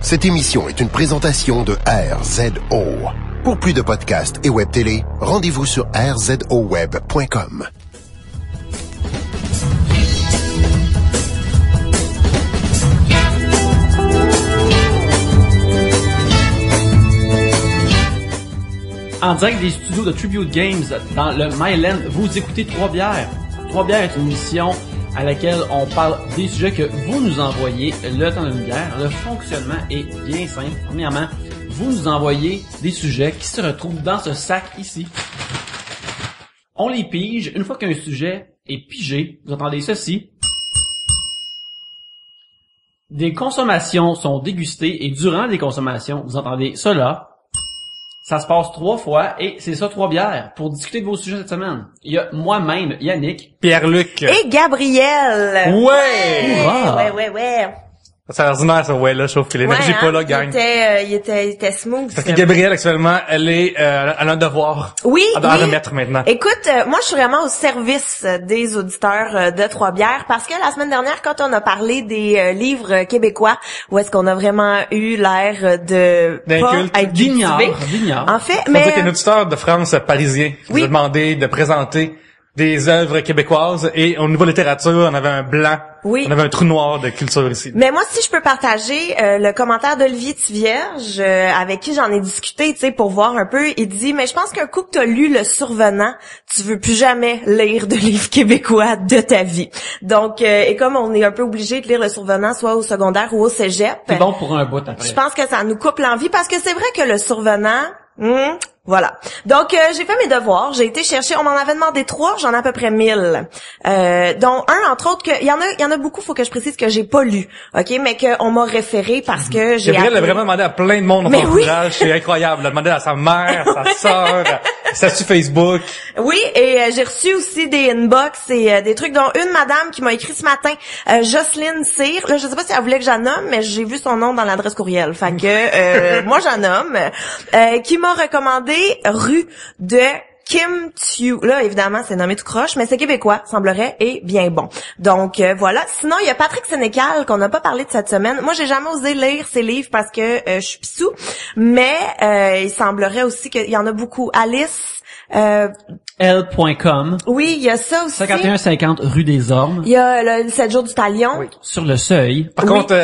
Cette émission est une présentation de RZO. Pour plus de podcasts et web télé, rendez-vous sur rzoweb.com. En direct des studios de Tribute Games dans le Myland, vous écoutez Trois-Bières. Trois-Bières est une émission à laquelle on parle des sujets que vous nous envoyez le temps d'une bière. Le fonctionnement est bien simple. Premièrement, vous nous envoyez des sujets qui se retrouvent dans ce sac ici. On les pige. Une fois qu'un sujet est pigé, vous entendez ceci. Des consommations sont dégustées et durant les consommations, vous entendez cela. Ça se passe 3 fois et c'est ça, 3 bières pour discuter de vos sujets cette semaine. Il y a moi-même, Yannick, Pierre-Luc et Gabriel. Ouais! Ouais. C'est ordinaire, ça, ouais, là, je trouve que l'énergie pas là, gang. Il était smooth. Parce que Gabrielle, actuellement, elle a un devoir. Oui. À remettre maintenant. Écoute, moi, je suis vraiment au service des auditeurs de Trois-Bières parce que la semaine dernière, quand on a parlé des livres québécois, où est-ce qu'on a vraiment eu l'air de pas être cultivé. En fait, mais... C'est qu'un auditeur de France parisien nous a demandé de présenter des œuvres québécoises et au niveau littérature, on avait un blanc. Oui. On avait un trou noir de culture ici. Mais moi, si je peux partager le commentaire d'Olivier Tivierge, avec qui j'en ai discuté, tu sais, pour voir un peu, il dit, mais je pense qu'un coup que t'as lu Le Survenant, tu veux plus jamais lire de livres québécois de ta vie. Donc, et comme on est un peu obligé de lire Le Survenant, soit au secondaire ou au cégep. C'est bon pour un bout après. Je pense que ça nous coupe l'envie parce que c'est vrai que Le Survenant, voilà. Donc, j'ai fait mes devoirs. J'ai été chercher. On m'en avait demandé 3. J'en ai à peu près 1000. Dont un, entre autres, il y en a beaucoup, faut que je précise que j'ai pas lu. OK? Mais qu'on m'a référé parce que j'ai Gabriel l'a vraiment demandé à plein de monde dans son entourage. C'est incroyable. Elle a demandé à sa mère, à sa sœur, à statut Facebook. Oui, et j'ai reçu aussi des inbox et des trucs, dont une madame qui m'a écrit ce matin, Jocelyne Cyr. Là, je sais pas si elle voulait que j'en nomme, mais j'ai vu son nom dans l'adresse courriel. Fait que, moi, j'en nomme. Qui m'a recommandé Rue de Kim Chiu. Là, évidemment, c'est nommé tout croche, mais c'est québécois, semblerait, et bien bon. Donc, voilà. Sinon, il y a Patrick Sénécal, qu'on n'a pas parlé de cette semaine. Moi, j'ai jamais osé lire ses livres parce que je suis pissou, mais il semblerait aussi qu'il y en a beaucoup. Alice... L.com. Oui, il y a ça aussi. 5150 rue des Ormes. Il y a le 7 jours du Talion. Oui. Sur le seuil. Par contre,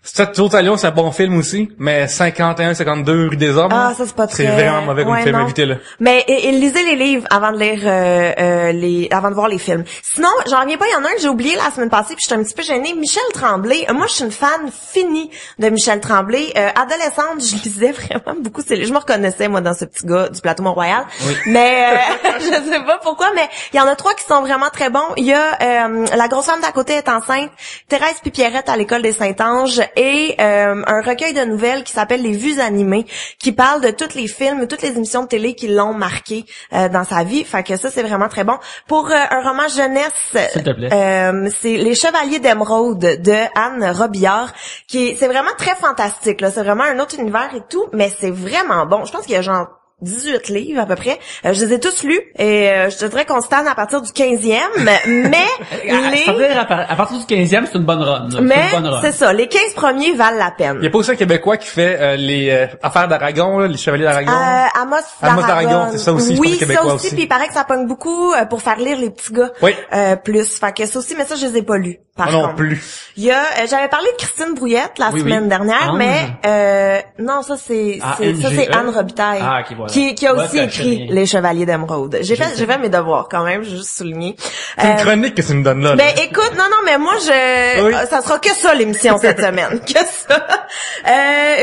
7 jours du Talion, c'est un bon film aussi, mais 51-52 rue des Ormes. Ah, ça c'est pas très... C'est vraiment mauvais comme film, évitez-le. Mais lisez les livres avant de lire avant de voir les films. Sinon, j'en reviens pas, il y en a un que j'ai oublié la semaine passée, puis j'étais un petit peu gênée. Michel Tremblay. Moi, je suis une fan finie de Michel Tremblay. Adolescente, je lisais vraiment beaucoup. Je me reconnaissais, moi, dans ce petit gars du plateau Mont-Royal. Oui. Mais je sais pas pourquoi, mais il y en a 3 qui sont vraiment très bons. Il y a La grosse femme d'à côté est enceinte, Thérèse puis Pierrette à l'école des Saint-Anges et un recueil de nouvelles qui s'appelle Les Vues animées, qui parle de tous les films, toutes les émissions de télé qui l'ont marqué dans sa vie. Fait que ça, c'est vraiment très bon. Pour un roman jeunesse, s'il te plaît. C'est Les Chevaliers d'Émeraude de Anne Robillard, c'est vraiment très fantastique, là. C'est vraiment un autre univers et tout, mais c'est vraiment bon. Je pense qu'il y a genre 18 livres à peu près. Je les ai tous lus et je te dirais qu'on se tanne à partir du 15e, mais à partir du 15e, c'est une bonne run. Mais c'est ça, les 15 premiers valent la peine. Il y a pas aussi un Québécois qui fait les affaires d'Aragon, là, les Chevaliers d'Aragon. Amos d'Aragon, c'est ça aussi. Oui, je pense, ça aussi, puis il paraît que ça pogne beaucoup pour faire lire les petits gars. Oui. Plus, fait que ça aussi, mais ça je les ai pas lus. Par contre. Non plus. Il y a, j'avais parlé de Christine Brouillette la semaine dernière, mais non, ça c'est Anne Robitaille qui a aussi écrit Les Chevaliers d'Émeraude. J'ai fait mes devoirs quand même, j'ai juste souligné. C'est une chronique que tu me donnes là. Ben écoute, non, mais moi ça sera que ça l'émission cette semaine, que ça.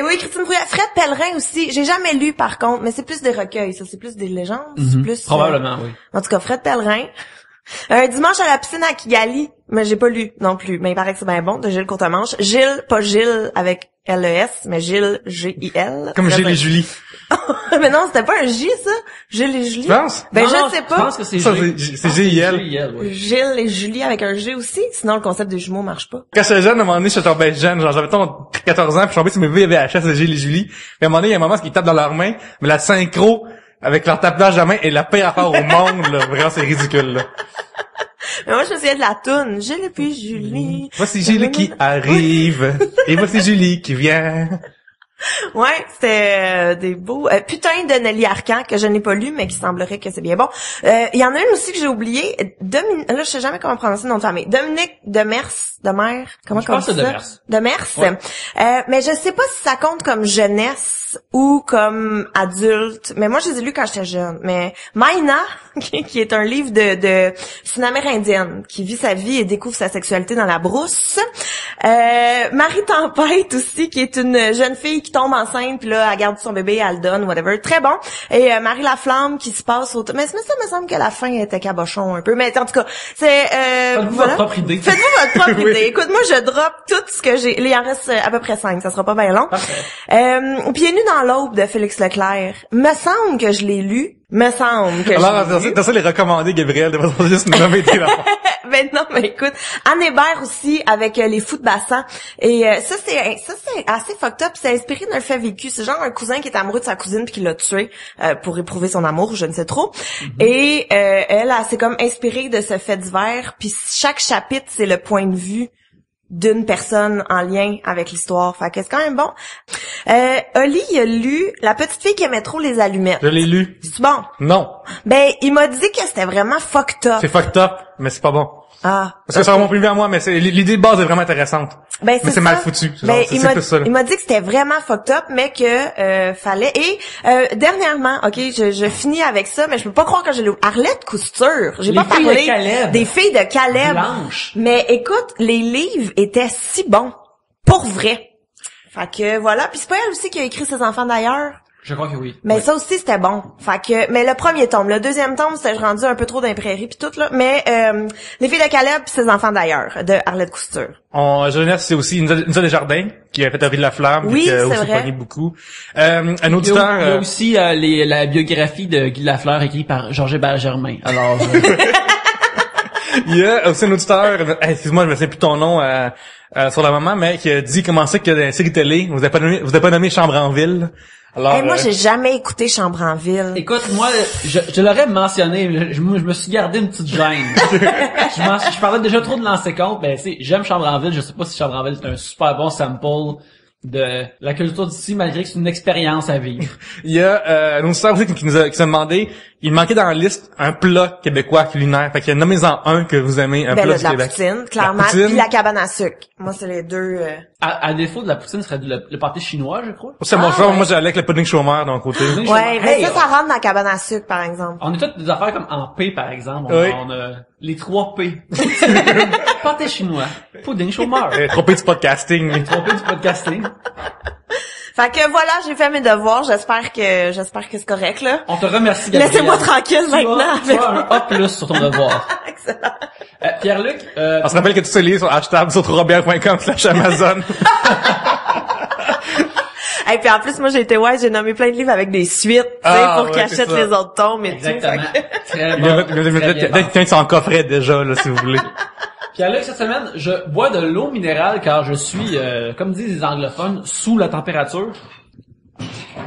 Oui, Christine Brouillette, Fred Pellerin aussi. J'ai jamais lu par contre, mais c'est plus des recueils, ça c'est plus des légendes, c'est plus probablement oui. En tout cas, Fred Pellerin. Un dimanche à la piscine à Kigali, mais j'ai pas lu non plus, mais il paraît que c'est bien bon, de Gilles Courtemanche. Gilles, pas Gilles avec L-E-S, mais Gilles, G-I-L. Comme Gilles et Julie. Mais non, c'était pas un J, ça? Gilles et Julie? Tu penses? Ben, je sais pas. Je pense que c'est c'est G-I-L. Oui. Gilles et Julie avec un G aussi, sinon le concept des jumeaux marche pas. Quand j'étais jeune, à un moment donné, j'étais tombé jeune, genre j'avais 14 ans, puis je suis tombé sur mes VHS de Gilles et Julie. Puis à un moment donné, il y a un moment qui tapent dans leurs mains, mais la synchro avec leur tapage de main est la pire affaire au monde, là. Vraiment, c'est ridicule, là. Mais moi, je me souviens de la toune. Julie puis Julie. Voici Julie qui arrive. Et voici Julie qui vient. Ouais, c'était des beaux... Putain de Nelly Arcan, que je n'ai pas lu, mais qui semblerait que c'est bien bon. Il y en a une aussi que j'ai oublié. Là, je sais jamais comment prononcer le nom de famille. Dominique Demers. Comment je pense que c'est Demers. Ouais. Mais je sais pas si ça compte comme jeunesse ou comme adulte. Mais moi, je les ai lus quand j'étais jeune. Mais Maïna, qui est un livre de c'est une Amérindienne qui vit sa vie et découvre sa sexualité dans la brousse. Marie Tempête aussi, qui est une jeune fille qui tombe enceinte, puis là, elle garde son bébé, elle le donne, whatever. Très bon. Et Marie Laflamme qui se passe au... Mais ça me semble que la fin était cabochon un peu. Mais en tout cas, c'est... Faites-vous votre propre idée. Faites-vous votre propre Oui. idée. Écoute, moi, je drop tout ce que j'ai. Il en reste à peu près 5. Ça sera pas bien long. Pieds nus dans l'aube de Félix Leclerc. Me semble que je l'ai lu. Me semble que Alors, je l'ai lu. t'as ça les recommander, Gabriel, de pas juste nous nommer des enfants. Ben non, mais écoute, Anne Hébert aussi avec les fous de bassin. Et ça c'est assez fucked up. C'est inspiré d'un fait vécu. C'est genre un cousin qui est amoureux de sa cousine puis qui l'a tué pour éprouver son amour, je ne sais trop. Et elle s'est comme inspirée de ce fait divers. Puis chaque chapitre c'est le point de vue d'une personne en lien avec l'histoire. Fait que c'est quand même bon. Oli, il a lu La petite fille qui aimait trop les allumettes. Je l'ai lu. C'est bon? Non. Ben, il m'a dit que c'était vraiment fucked up. C'est fucked up, mais c'est pas bon. Ah. Parce que ça va mon plus à moi, mais l'idée de base est vraiment intéressante. Ben, Mais c'est mal foutu. Ben, C'est tout ça, là. il m'a dit que c'était vraiment fucked up, mais que fallait. Et dernièrement, ok, je finis avec ça, mais je peux pas croire que j'ai lu Arlette Couture. J'ai Les pas filles parlé de Caleb. des filles de Caleb. Blanche. Mais écoute, les livres étaient si bons, pour vrai. Fait que voilà. Puis c'est pas elle aussi qui a écrit Ses enfants d'ailleurs. Je crois que oui. Mais Ouais. ça aussi c'était bon. Fait que mais le premier tome, le deuxième tome, c'était rendu un peu trop d'un prairie puis tout là, mais Les filles de Caleb pis Ses enfants d'ailleurs de Arlette Couture. En jeunesse, c'est aussi Nisa Desjardins, qui a fait Henri de la Flamme, Oui, qui a c'est aussi vrai. pogné beaucoup. Un Il y a auditeur... aussi la biographie de Guy Lafleur écrite par Georges Hébert Germain. Alors, Il y a aussi un auditeur, excuse-moi, je me souviens plus ton nom sur la moment, mais qui a dit comment ça que dans la série télé, vous avez pas nommé Chambre en ville. Alors, Hey, moi j'ai jamais écouté Chambre en ville. écoute, moi, je l'aurais mentionné, je me suis gardé une petite gêne. je parlais déjà trop de lancer compte, mais j'aime Chambre en ville, je sais pas si Chambre en ville c'est un super bon sample de la culture d'ici, malgré que c'est une expérience à vivre. il y a un auditeur aussi qui nous a demandé, il manquait dans la liste un plat québécois culinaire. Fait qu'il y a nommez-en un que vous aimez, un Ben plat là, du de la Québec. poutine, clairement, La poutine. puis la cabane à sucre. Moi c'est les deux. À défaut de la poutine, ce serait le pâté chinois, je crois. C'est mon Ah, choix, ouais. moi j'allais avec le pudding chômeur d'un côté. Ouais, mais Hey, ça rentre dans la cabane à sucre par exemple. on est toutes des affaires comme en P, par exemple. Oui. On a les 3 P. Pâté chinois, pudding chômeur, Trompé du podcasting. 3 P du podcasting. Fait que voilà, j'ai fait mes devoirs. J'espère que c'est correct là. On te remercie, Gabriel. Laissez-moi tranquille Tu maintenant. as un A+ sur ton devoir. Excellent. Pierre-Luc, On se rappelle que tout se lit sur hashtag sur robert.com/Amazon. Et puis en plus, moi j'ai été j'ai nommé plein de livres avec des suites, tu sais, Ah, pour ouais, qu'ils c'est achètent ça. les autres tomes et tout. exactement. Fait que- Très Il bon. y a quelqu'un qui s'en coffrait déjà, là, si vous voulez. Pierre-Luc, cette semaine, je bois de l'eau minérale car je suis, comme disent les anglophones, sous la température.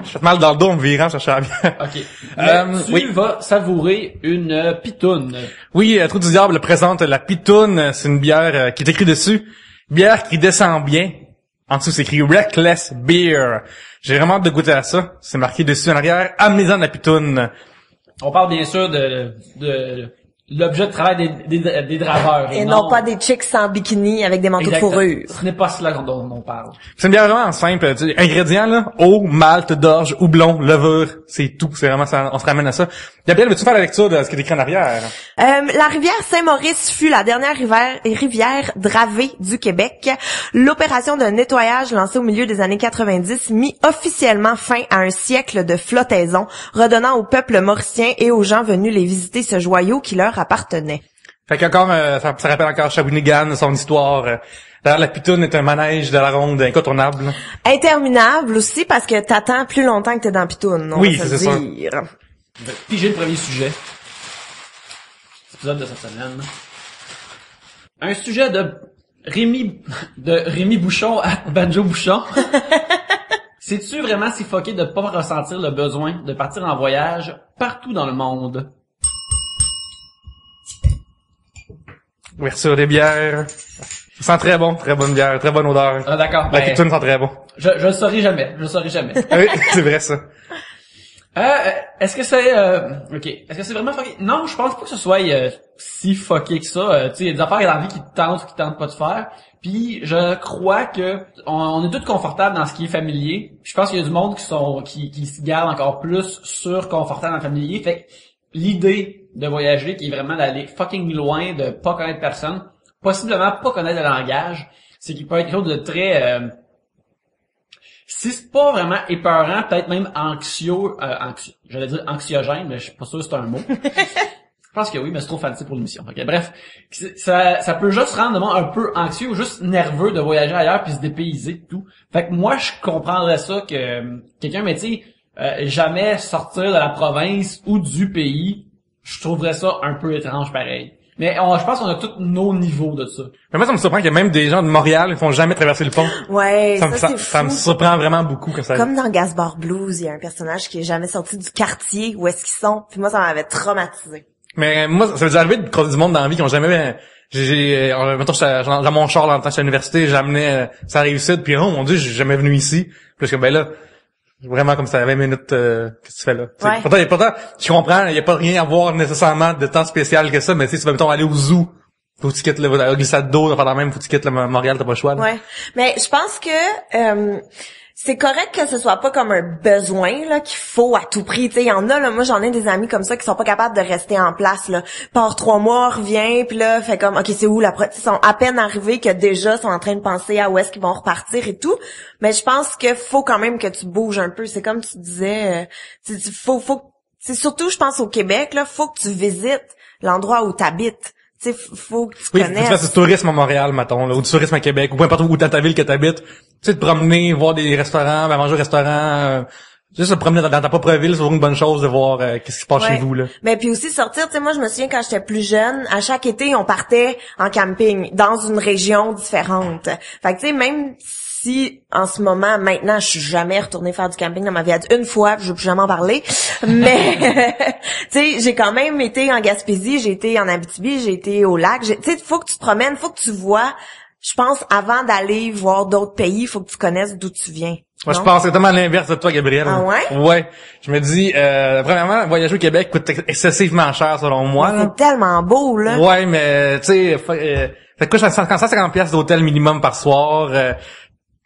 Je fais mal dans le dos en me virant, chercher la bière. OK. Mais tu oui. vas savourer une pitoune. Oui, Trou du Diable présente la Pitoune. C'est une bière qui est écrit dessus. Bière qui descend bien. En dessous, c'est écrit Reckless Beer. J'ai vraiment hâte de goûter à ça. C'est marqué dessus en arrière. Amenez-en de la Pitoune. On parle bien sûr de l'objet de travail des draveurs. Et non pas des chicks sans bikini avec des manteaux de Exactement. fourrure. Ce n'est pas cela dont on parle. C'est une bière vraiment simple. Tu sais, ingrédients, là. Eau, malt, d'orge, houblon, levure. C'est tout. C'est vraiment ça. On se ramène à ça. Gabriel, veux-tu faire la lecture de ce qui est écrit en arrière? La rivière Saint-Maurice fut la dernière rivière dravée du Québec. L'opération de nettoyage lancée au milieu des années 90 mit officiellement fin à un siècle de flottaison, redonnant au peuple mauricien et aux gens venus les visiter ce joyau qui leur appartenait. Fait qu'encore, ça rappelle encore Shawinigan, son histoire. D'ailleurs, la Pitoune est un manège de la ronde incontournable. Interminable aussi parce que t'attends plus longtemps que t'es dans Pitoune, on Oui, va se c'est ça. dire. Puis j'ai le premier sujet. Épisode de cette semaine. Un sujet de Rémi Bouchon à Banjo Bouchon. C'est-tu vraiment si fucké de pas ressentir le besoin de partir en voyage partout dans le monde? Ouverture des bières. Ça sent très bon, très bonne bière, très bonne odeur. Ah, d'accord. La pittoune sent très bon. Je le saurai jamais. Oui, c'est vrai ça. Est-ce que c'est ok, est-ce que c'est vraiment fucké? Non, je pense pas que ce soit si fucké que ça. Tu sais, il y a des affaires dans la vie qui te tentent ou qui tentent pas de faire. Puis je crois que on est tous confortables dans ce qui est familier. Je pense qu'il y a du monde qui se garde encore plus sur confortable dans le familier. Fait que l'idée de voyager qui est vraiment d'aller fucking loin, de pas connaître personne, possiblement pas connaître le langage, c'est qu'il peut être quelque chose de très si c'est pas vraiment épeurant, peut-être même anxieux, j'allais dire anxiogène, mais je suis pas sûr que c'est un mot. Je pense que oui, mais c'est trop fancy pour l'émission. Okay, bref, ça peut juste rendre le monde un peu anxieux ou juste nerveux de voyager ailleurs puis se dépayser et tout. Fait que moi, je comprendrais ça que quelqu'un, mais tu sais, jamais sortir de la province ou du pays, je trouverais ça un peu étrange pareil. Mais je pense qu'on a tous nos niveaux de ça. Mais moi, ça me surprend qu'il y a même des gens de Montréal qui font jamais traverser le pont. Ouais, c'est fou. Ça me surprend vraiment beaucoup quand ça. Comme dans Gaspard Blues, il y a un personnage qui est jamais sorti du quartier où est-ce qu'ils sont. Puis moi, ça m'avait traumatisé. Mais moi, ça veut dire arriver de croiser du monde dans la vie qui ont jamais... mettons, dans mon char, dans le temps, j'étais à l'université, j'amenais ça réussite, puis oh mon Dieu, j'ai jamais venu ici. Puis que ben là, vraiment comme ça, 20 minutes, qu'est-ce que tu fais là? Ouais. Pourtant, je comprends, il y a pas rien à voir nécessairement de temps spécial que ça, mais tu sais, mettons, aller au zoo, faut que tu quittes la glissade d'eau, faire la même, faut que tu quittes Montréal, t'as pas le choix. Là. Ouais. Mais je pense que c'est correct que ce soit pas comme un besoin là qu'il faut à tout prix. Tu sais, il y en a là, moi j'en ai des amis comme ça qui sont pas capables de rester en place là. Part 3 mois, revient, puis là fait comme OK, c'est où la ils sont à peine arrivés que déjà sont en train de penser à où est-ce qu'ils vont repartir et tout. Mais je pense que faut quand même que tu bouges un peu. C'est comme tu disais, faut c'est surtout je pense au Québec là, faut que tu visites l'endroit où t'habites. Tu sais, faut que tu connaisses. Oui, tu fasses du tourisme à Montréal, mettons, là, ou du tourisme à Québec, ou peu importe où dans ta ville que t'habites. Tu sais, te promener, voir des restaurants, manger au restaurant, juste te promener dans ta propre ville, c'est toujours une bonne chose de voir qu'est-ce qui se passe chez vous, là. Mais puis aussi sortir, tu sais, moi je me souviens quand j'étais plus jeune, à chaque été, on partait en camping, dans une région différente. Fait que tu sais, même si en ce moment, maintenant, je suis jamais retournée faire du camping dans ma vie, une fois, je veux plus jamais en parler, mais tu sais, j'ai quand même été en Gaspésie, j'ai été en Abitibi, j'ai été au lac, tu sais, faut que tu te promènes, faut que tu vois, je pense, avant d'aller voir d'autres pays, faut que tu connaisses d'où tu viens. Moi, je pense exactement l'inverse de toi, Gabriel. Ah ouais? Ouais. Je me dis, premièrement, voyager au Québec coûte excessivement cher, selon moi. C'est tellement beau, là. Ouais, mais, tu sais, ça coûte 150 pièces d'hôtel minimum par soir.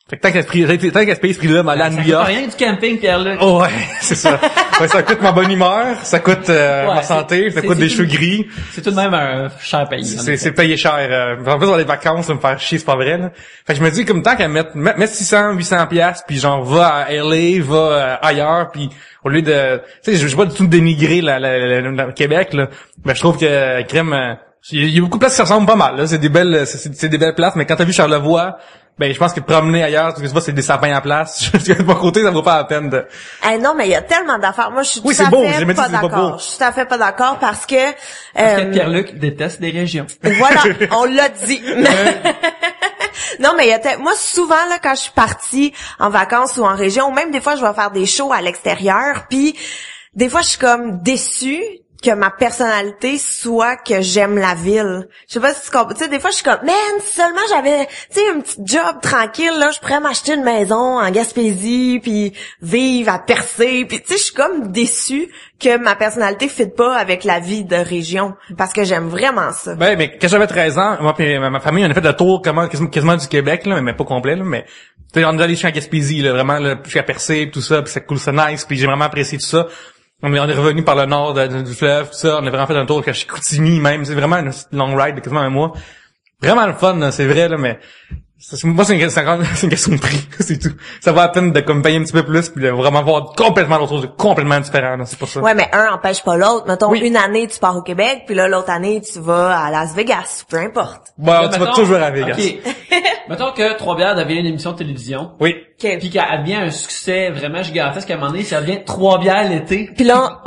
Fait que tant qu'à ce prix-là, m'aller à New York. Ça coûte rien du camping, Pierre-Luc. Oh, ouais, c'est ça. Ouais, ça coûte ma bonne humeur, ça coûte ma santé, ça coûte des cheveux gris. C'est tout de même un cher payé. C'est payé cher. En plus, dans les vacances, me faire chier, c'est pas vrai, là. Fait que je me dis, comme tant qu'à mettre 600, 800 piastres, puis genre, va à LA, va ailleurs, puis au lieu de, tu sais, je veux pas du tout dénigrer le Québec, là. Mais je trouve que, crème, il y a beaucoup de places qui se ressemblent pas mal, là. C'est des belles places, mais quand t'as vu Charlevoix, ben, je pense que promener ailleurs, tu vois, c'est des sapins en place. De mon côté, ça vaut pas la peine de... non, mais il y a tellement d'affaires. Moi, je suis tout à fait pas d'accord. Je suis tout à fait pas d'accord parce que... Parce que Pierre-Luc déteste les régions. Voilà, on l'a dit. Non, mais moi, souvent, là, quand je suis partie en vacances ou en région, ou même des fois, je vais faire des shows à l'extérieur, puis des fois, je suis comme déçue que ma personnalité soit que j'aime la ville. Je sais pas si tu comprends. Tu sais, des fois, je suis comme, man, si seulement j'avais, tu sais, un petit job tranquille, là, je pourrais m'acheter une maison en Gaspésie, puis vivre à Percé, puis tu sais, je suis comme déçue que ma personnalité fit pas avec la vie de région, parce que j'aime vraiment ça. Ben, mais quand j'avais 13 ans, moi et ma famille, on a fait le tour quasiment du Québec, là, mais pas complet, là, mais tu sais, on est allé chez Gaspésie, là, vraiment, là, jusqu'à Percé, pis tout ça, puis c'est cool, c'est nice, puis j'ai vraiment apprécié tout ça. On est revenu par le nord du fleuve, tout ça. On a vraiment fait un tour jusqu'à Chicoutimi même. C'est vraiment une long ride de quasiment un mois. Vraiment le fun, là, c'est vrai, là, mais moi, c'est une question de prix, c'est tout. Ça va à peine de comme payer un petit peu plus puis de vraiment voir complètement d'autres choses, complètement différent, là, c'est pour ça. Ouais, mais un empêche pas l'autre. Mettons, une année, tu pars au Québec, puis là, l'autre année, tu vas à Las Vegas, peu importe. Bon, tu vas toujours à Vegas. Okay. Mettons que Trois-Bières devient une émission de télévision. Oui. Okay. Puis qu'elle devient un succès vraiment gigantesque, à un moment donné, ça devient Trois-Bières l'été. Puis là,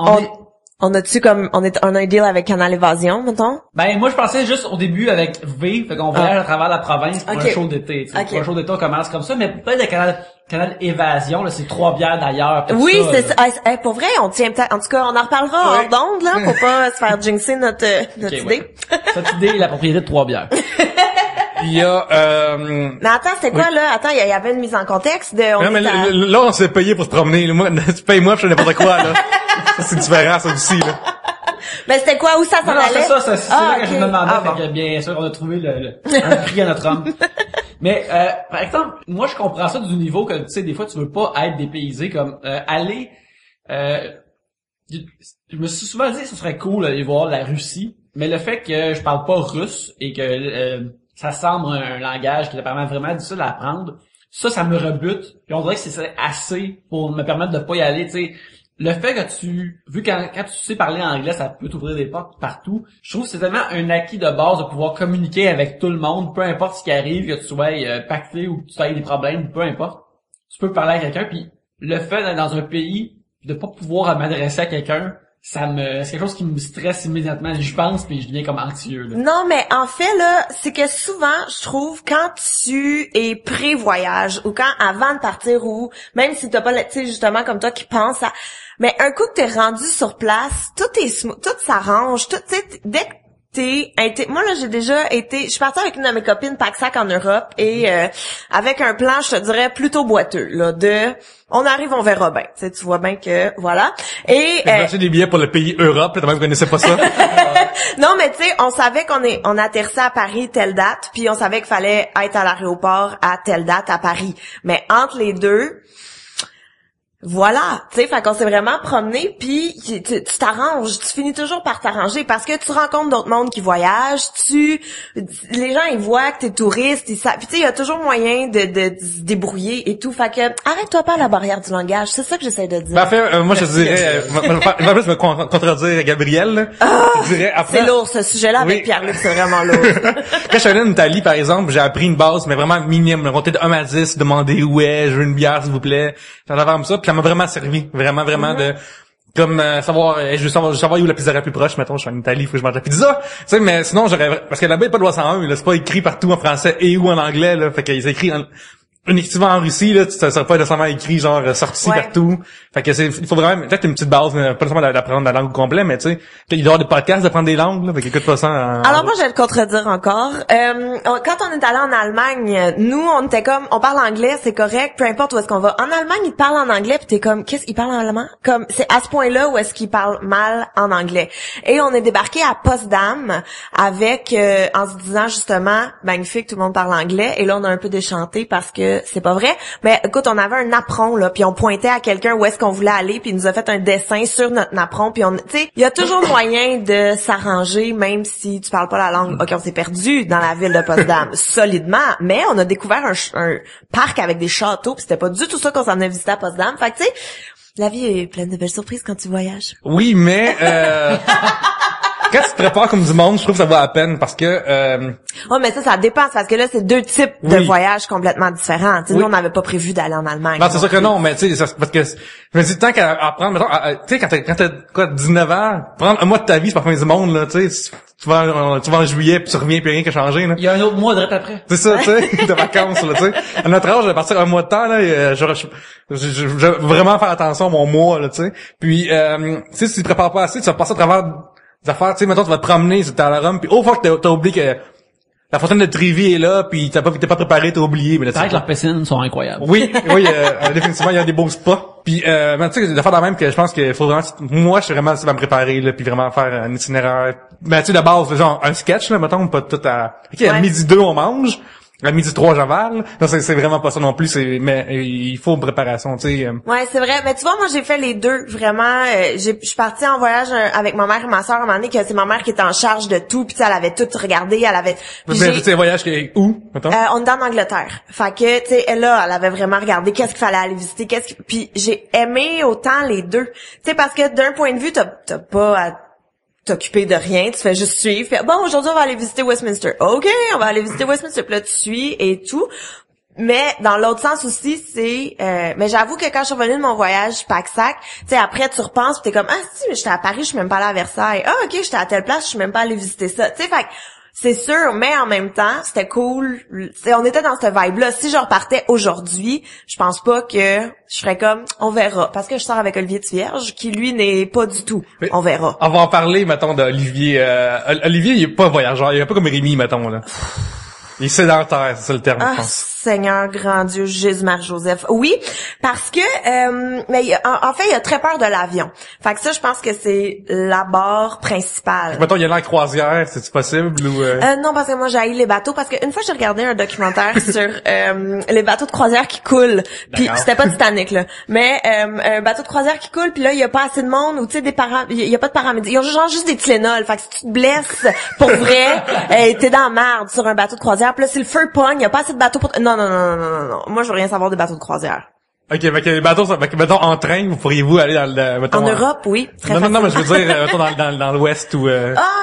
on a-tu comme, on a un deal avec Canal Évasion, mettons? Ben, moi, je pensais juste au début avec V, fait qu'on voyage à travers la province pour un show d'été, tu sais. Pour un show d'été, on commence comme ça, mais peut-être canal Évasion, là, c'est 3 bières d'ailleurs. Oui, ça, c'est ça. Hey, pour vrai, on tient peut-être, en tout cas, on en reparlera hors d'onde, là, pour pas se faire jinxer notre idée. Ouais. Cette idée est la propriété de 3 bières. Il y a... Mais attends, c'était quoi, là? Attends, il y avait une mise en contexte de... Non, mais là, on s'est payé pour se promener. Moi, tu payes moi, je fais n'importe quoi, là. Ça, c'est différent, ça aussi, là. Mais c'était quoi? Où ça s'en allait? C'est là que je me demandais. Bon. Fait que bien sûr, on a trouvé un prix à notre homme. Mais, par exemple, moi, je comprends ça du niveau que, tu sais, des fois, tu veux pas être dépaysé, comme, aller, je me suis souvent dit, ce serait cool d'aller voir la Russie, mais le fait que je parle pas russe et que, ça semble un langage qui est apparemment vraiment difficile à apprendre, ça me rebute. Puis on dirait que c'est assez pour me permettre de pas y aller, tu sais. Le fait que vu quand tu sais parler anglais, ça peut t'ouvrir des portes partout. Je trouve que c'est tellement un acquis de base de pouvoir communiquer avec tout le monde, peu importe ce qui arrive, que tu sois pacté ou que tu aies des problèmes, peu importe. Tu peux parler à quelqu'un, puis le fait d'être dans un pays, de pas pouvoir m'adresser à quelqu'un, c'est quelque chose qui me stresse immédiatement. Je pense, puis je deviens comme anxieux, là. Non, mais en fait, là, c'est que souvent, je trouve, quand tu es pré-voyage, ou quand avant de partir, ou même si t'as pas, tu sais, justement, comme toi, qui pense à... Mais un coup que t'es rendu sur place, tout est smooth, tout s'arrange, tout, tu sais, dès que moi là j'ai déjà été, je suis partie avec une de mes copines pack-sac en Europe et avec un plan, je te dirais plutôt boiteux là, on arrive, on verra bien. Tu vois bien que voilà. Et j'ai acheté des billets pour le pays Europe, là, vous connaissez pas ça. Non, mais tu sais, on savait on atterrissait à Paris telle date, puis on savait qu'il fallait être à l'aéroport à telle date à Paris. Mais entre les deux, voilà, tu sais, fait qu'on s'est vraiment promené, puis tu t'arranges, tu finis toujours par t'arranger parce que tu rencontres d'autres mondes qui voyagent, les gens ils voient que t'es touriste, puis tu sais, il y a toujours moyen de se débrouiller et tout, fait que arrête-toi pas à la barrière du langage, c'est ça que j'essaie de dire. Ben, en fait, moi je dirais, je vais plus me contredire Gabriel, là. Je dirais après. C'est lourd ce sujet-là avec Pierre-Luc, c'est vraiment lourd. Quand je suis allé en Italie, par exemple, j'ai appris une base, mais vraiment minime, me compter de 1 à 10, demander où est, je veux une bière s'il vous plaît, j'en avais comme ça. Ça m'a vraiment servi, vraiment de comme savoir je veux savoir où la pizzeria plus proche, mettons je suis en Italie, faut que je mange la pizza, tu sais, mais sinon j'aurais, parce que là-bas il n'y a pas de loi 101, là, c'est pas écrit partout en français et ou en anglais, là, fait qu'ils écrit uniquement en Russie, là, ça serait pas nécessairement écrit genre sorti partout. Fait que il faut vraiment peut-être une petite base, pas nécessairement d'apprendre la langue au complet, mais tu sais, il doit y avoir des podcasts d'apprendre des langues, là, fait qu'écoute pas ça Alors moi je vais te contredire encore. Quand on est allé en Allemagne, nous on était comme on parle anglais, c'est correct, peu importe où est-ce qu'on va. En Allemagne, ils parlent en anglais, puis t'es comme qu'est-ce qu'ils parlent en allemand? Comme c'est à ce point-là où est-ce qu'ils parlent mal en anglais. Et on est débarqué à Potsdam avec en se disant justement magnifique, tout le monde parle anglais, et là on a un peu déchanté parce que c'est pas vrai. Mais écoute, on avait un napperon là, puis on pointait à quelqu'un où est-ce qu'on voulait aller, puis il nous a fait un dessin sur notre napperon, puis tu sais, il y a toujours moyen de s'arranger même si tu parles pas la langue. OK, on s'est perdu dans la ville de Potsdam solidement, mais on a découvert un parc avec des châteaux, puis c'était pas du tout ça qu'on s'en venait visiter à Potsdam. Fait que tu sais, la vie est pleine de belles surprises quand tu voyages. Oui, mais quand tu te prépares comme du monde, je trouve que ça vaut la peine parce que Oh, mais ça dépend parce que là c'est deux types de voyages complètement différents. Tu sais, nous on n'avait pas prévu d'aller en Allemagne. Non, c'est sûr que non, mais tu sais parce que je me dis tant qu'à apprendre, mettons, tu sais quand t'as quoi 19 ans, prendre un mois de ta vie c'est pas fin du monde là, tu sais, tu vas en juillet puis tu reviens puis rien qui a changé là. Il y a un autre mois direct après. C'est ça, tu sais, de vacances là, tu sais. À notre âge, je vais partir un mois de temps là, je vais vraiment faire attention à mon mois là, tu sais. Puis tu sais si tu te prépares pas assez, tu vas passer à travers des affaires, tu sais, mettons tu vas te promener sur ta Rome puis au fois que t'as oublié que la fontaine de Trévi est là, puis t'es pas préparé, t'as oublié. Mais là, c'est vrai que leurs piscines sont incroyables. Oui, définitivement, il y a des beaux spots. Puis, mais tu sais, l'affaire de même que je pense qu'il faut vraiment, moi, je suis vraiment, ça va me préparer, là, puis vraiment faire un itinéraire. Ben, tu sais, de base, genre, un sketch, là, mettons, pas tout à, OK, à midi 2, on mange. À midi 3, j'avale. Non, c'est vraiment pas ça non plus, mais il faut une préparation, tu sais. Ouais, c'est vrai. Mais tu vois, moi, j'ai fait les deux, vraiment. Je suis partie en voyage avec ma mère et ma soeur à un moment donné, que c'est ma mère qui était en charge de tout, puis elle avait tout regardé, elle avait... Mais tu sais, voyage où, mettons? On est en Angleterre. Fait que, tu sais, elle avait vraiment regardé qu'est-ce qu'il fallait aller visiter, puis j'ai aimé autant les deux. Tu sais, parce que d'un point de vue, t'as pas à t'occuper de rien, tu fais juste suivre. Bon, aujourd'hui, on va aller visiter Westminster. OK, on va aller visiter Westminster. Puis là, tu suis et tout. Mais dans l'autre sens aussi, c'est... mais j'avoue que quand je suis revenue de mon voyage pack-sac, tu sais, après, tu repenses pis t'es comme « Ah, si, mais j'étais à Paris, je suis même pas allée à Versailles. Ah, OK, j'étais à telle place, je suis même pas allée visiter ça. » Tu sais, fait que C'est sûr, mais en même temps, c'était cool. On était dans cette vibe-là. Si je repartais aujourd'hui, je pense pas que je ferais comme, on verra. Parce que je sors avec Olivier Tivierge, qui lui n'est pas du tout. Mais on verra. On va en parler, mettons, d'Olivier. Olivier, il est pas voyageur. Il est pas comme Rémi, mettons, là. Il est sédentaire, c'est ça le terme, je pense. Seigneur grand Dieu, Jésus-Marie-Joseph. Oui, parce que mais en fait, il a très peur de l'avion. Fait que ça, je pense que c'est la barre principale. Mettons, il y a là en croisière, c'est-tu possible ou non, parce que moi, j'ai haï les bateaux. Parce qu'une fois, j'ai regardé un documentaire sur les bateaux de croisière qui coulent. Puis c'était pas Titanic, là. Mais un bateau de croisière qui coule, puis là, il y a pas assez de monde, ou tu sais, il y a pas de paramédics. Ils ont genre juste des Tylenol. Fait que si tu te blesses, pour vrai, t'es dans la merde sur un bateau de croisière. Puis là, si le feu pogne, il y a pas assez de bateaux pour... Non. Moi, je veux rien savoir des bateaux de croisière. OK, fait que les bateaux, mettons, en train, vous pourriez-vous aller dans le... Mettons, en Europe, oui. Très facile. Non, mais je veux dire, mettons, dans l'Ouest ou... Ah,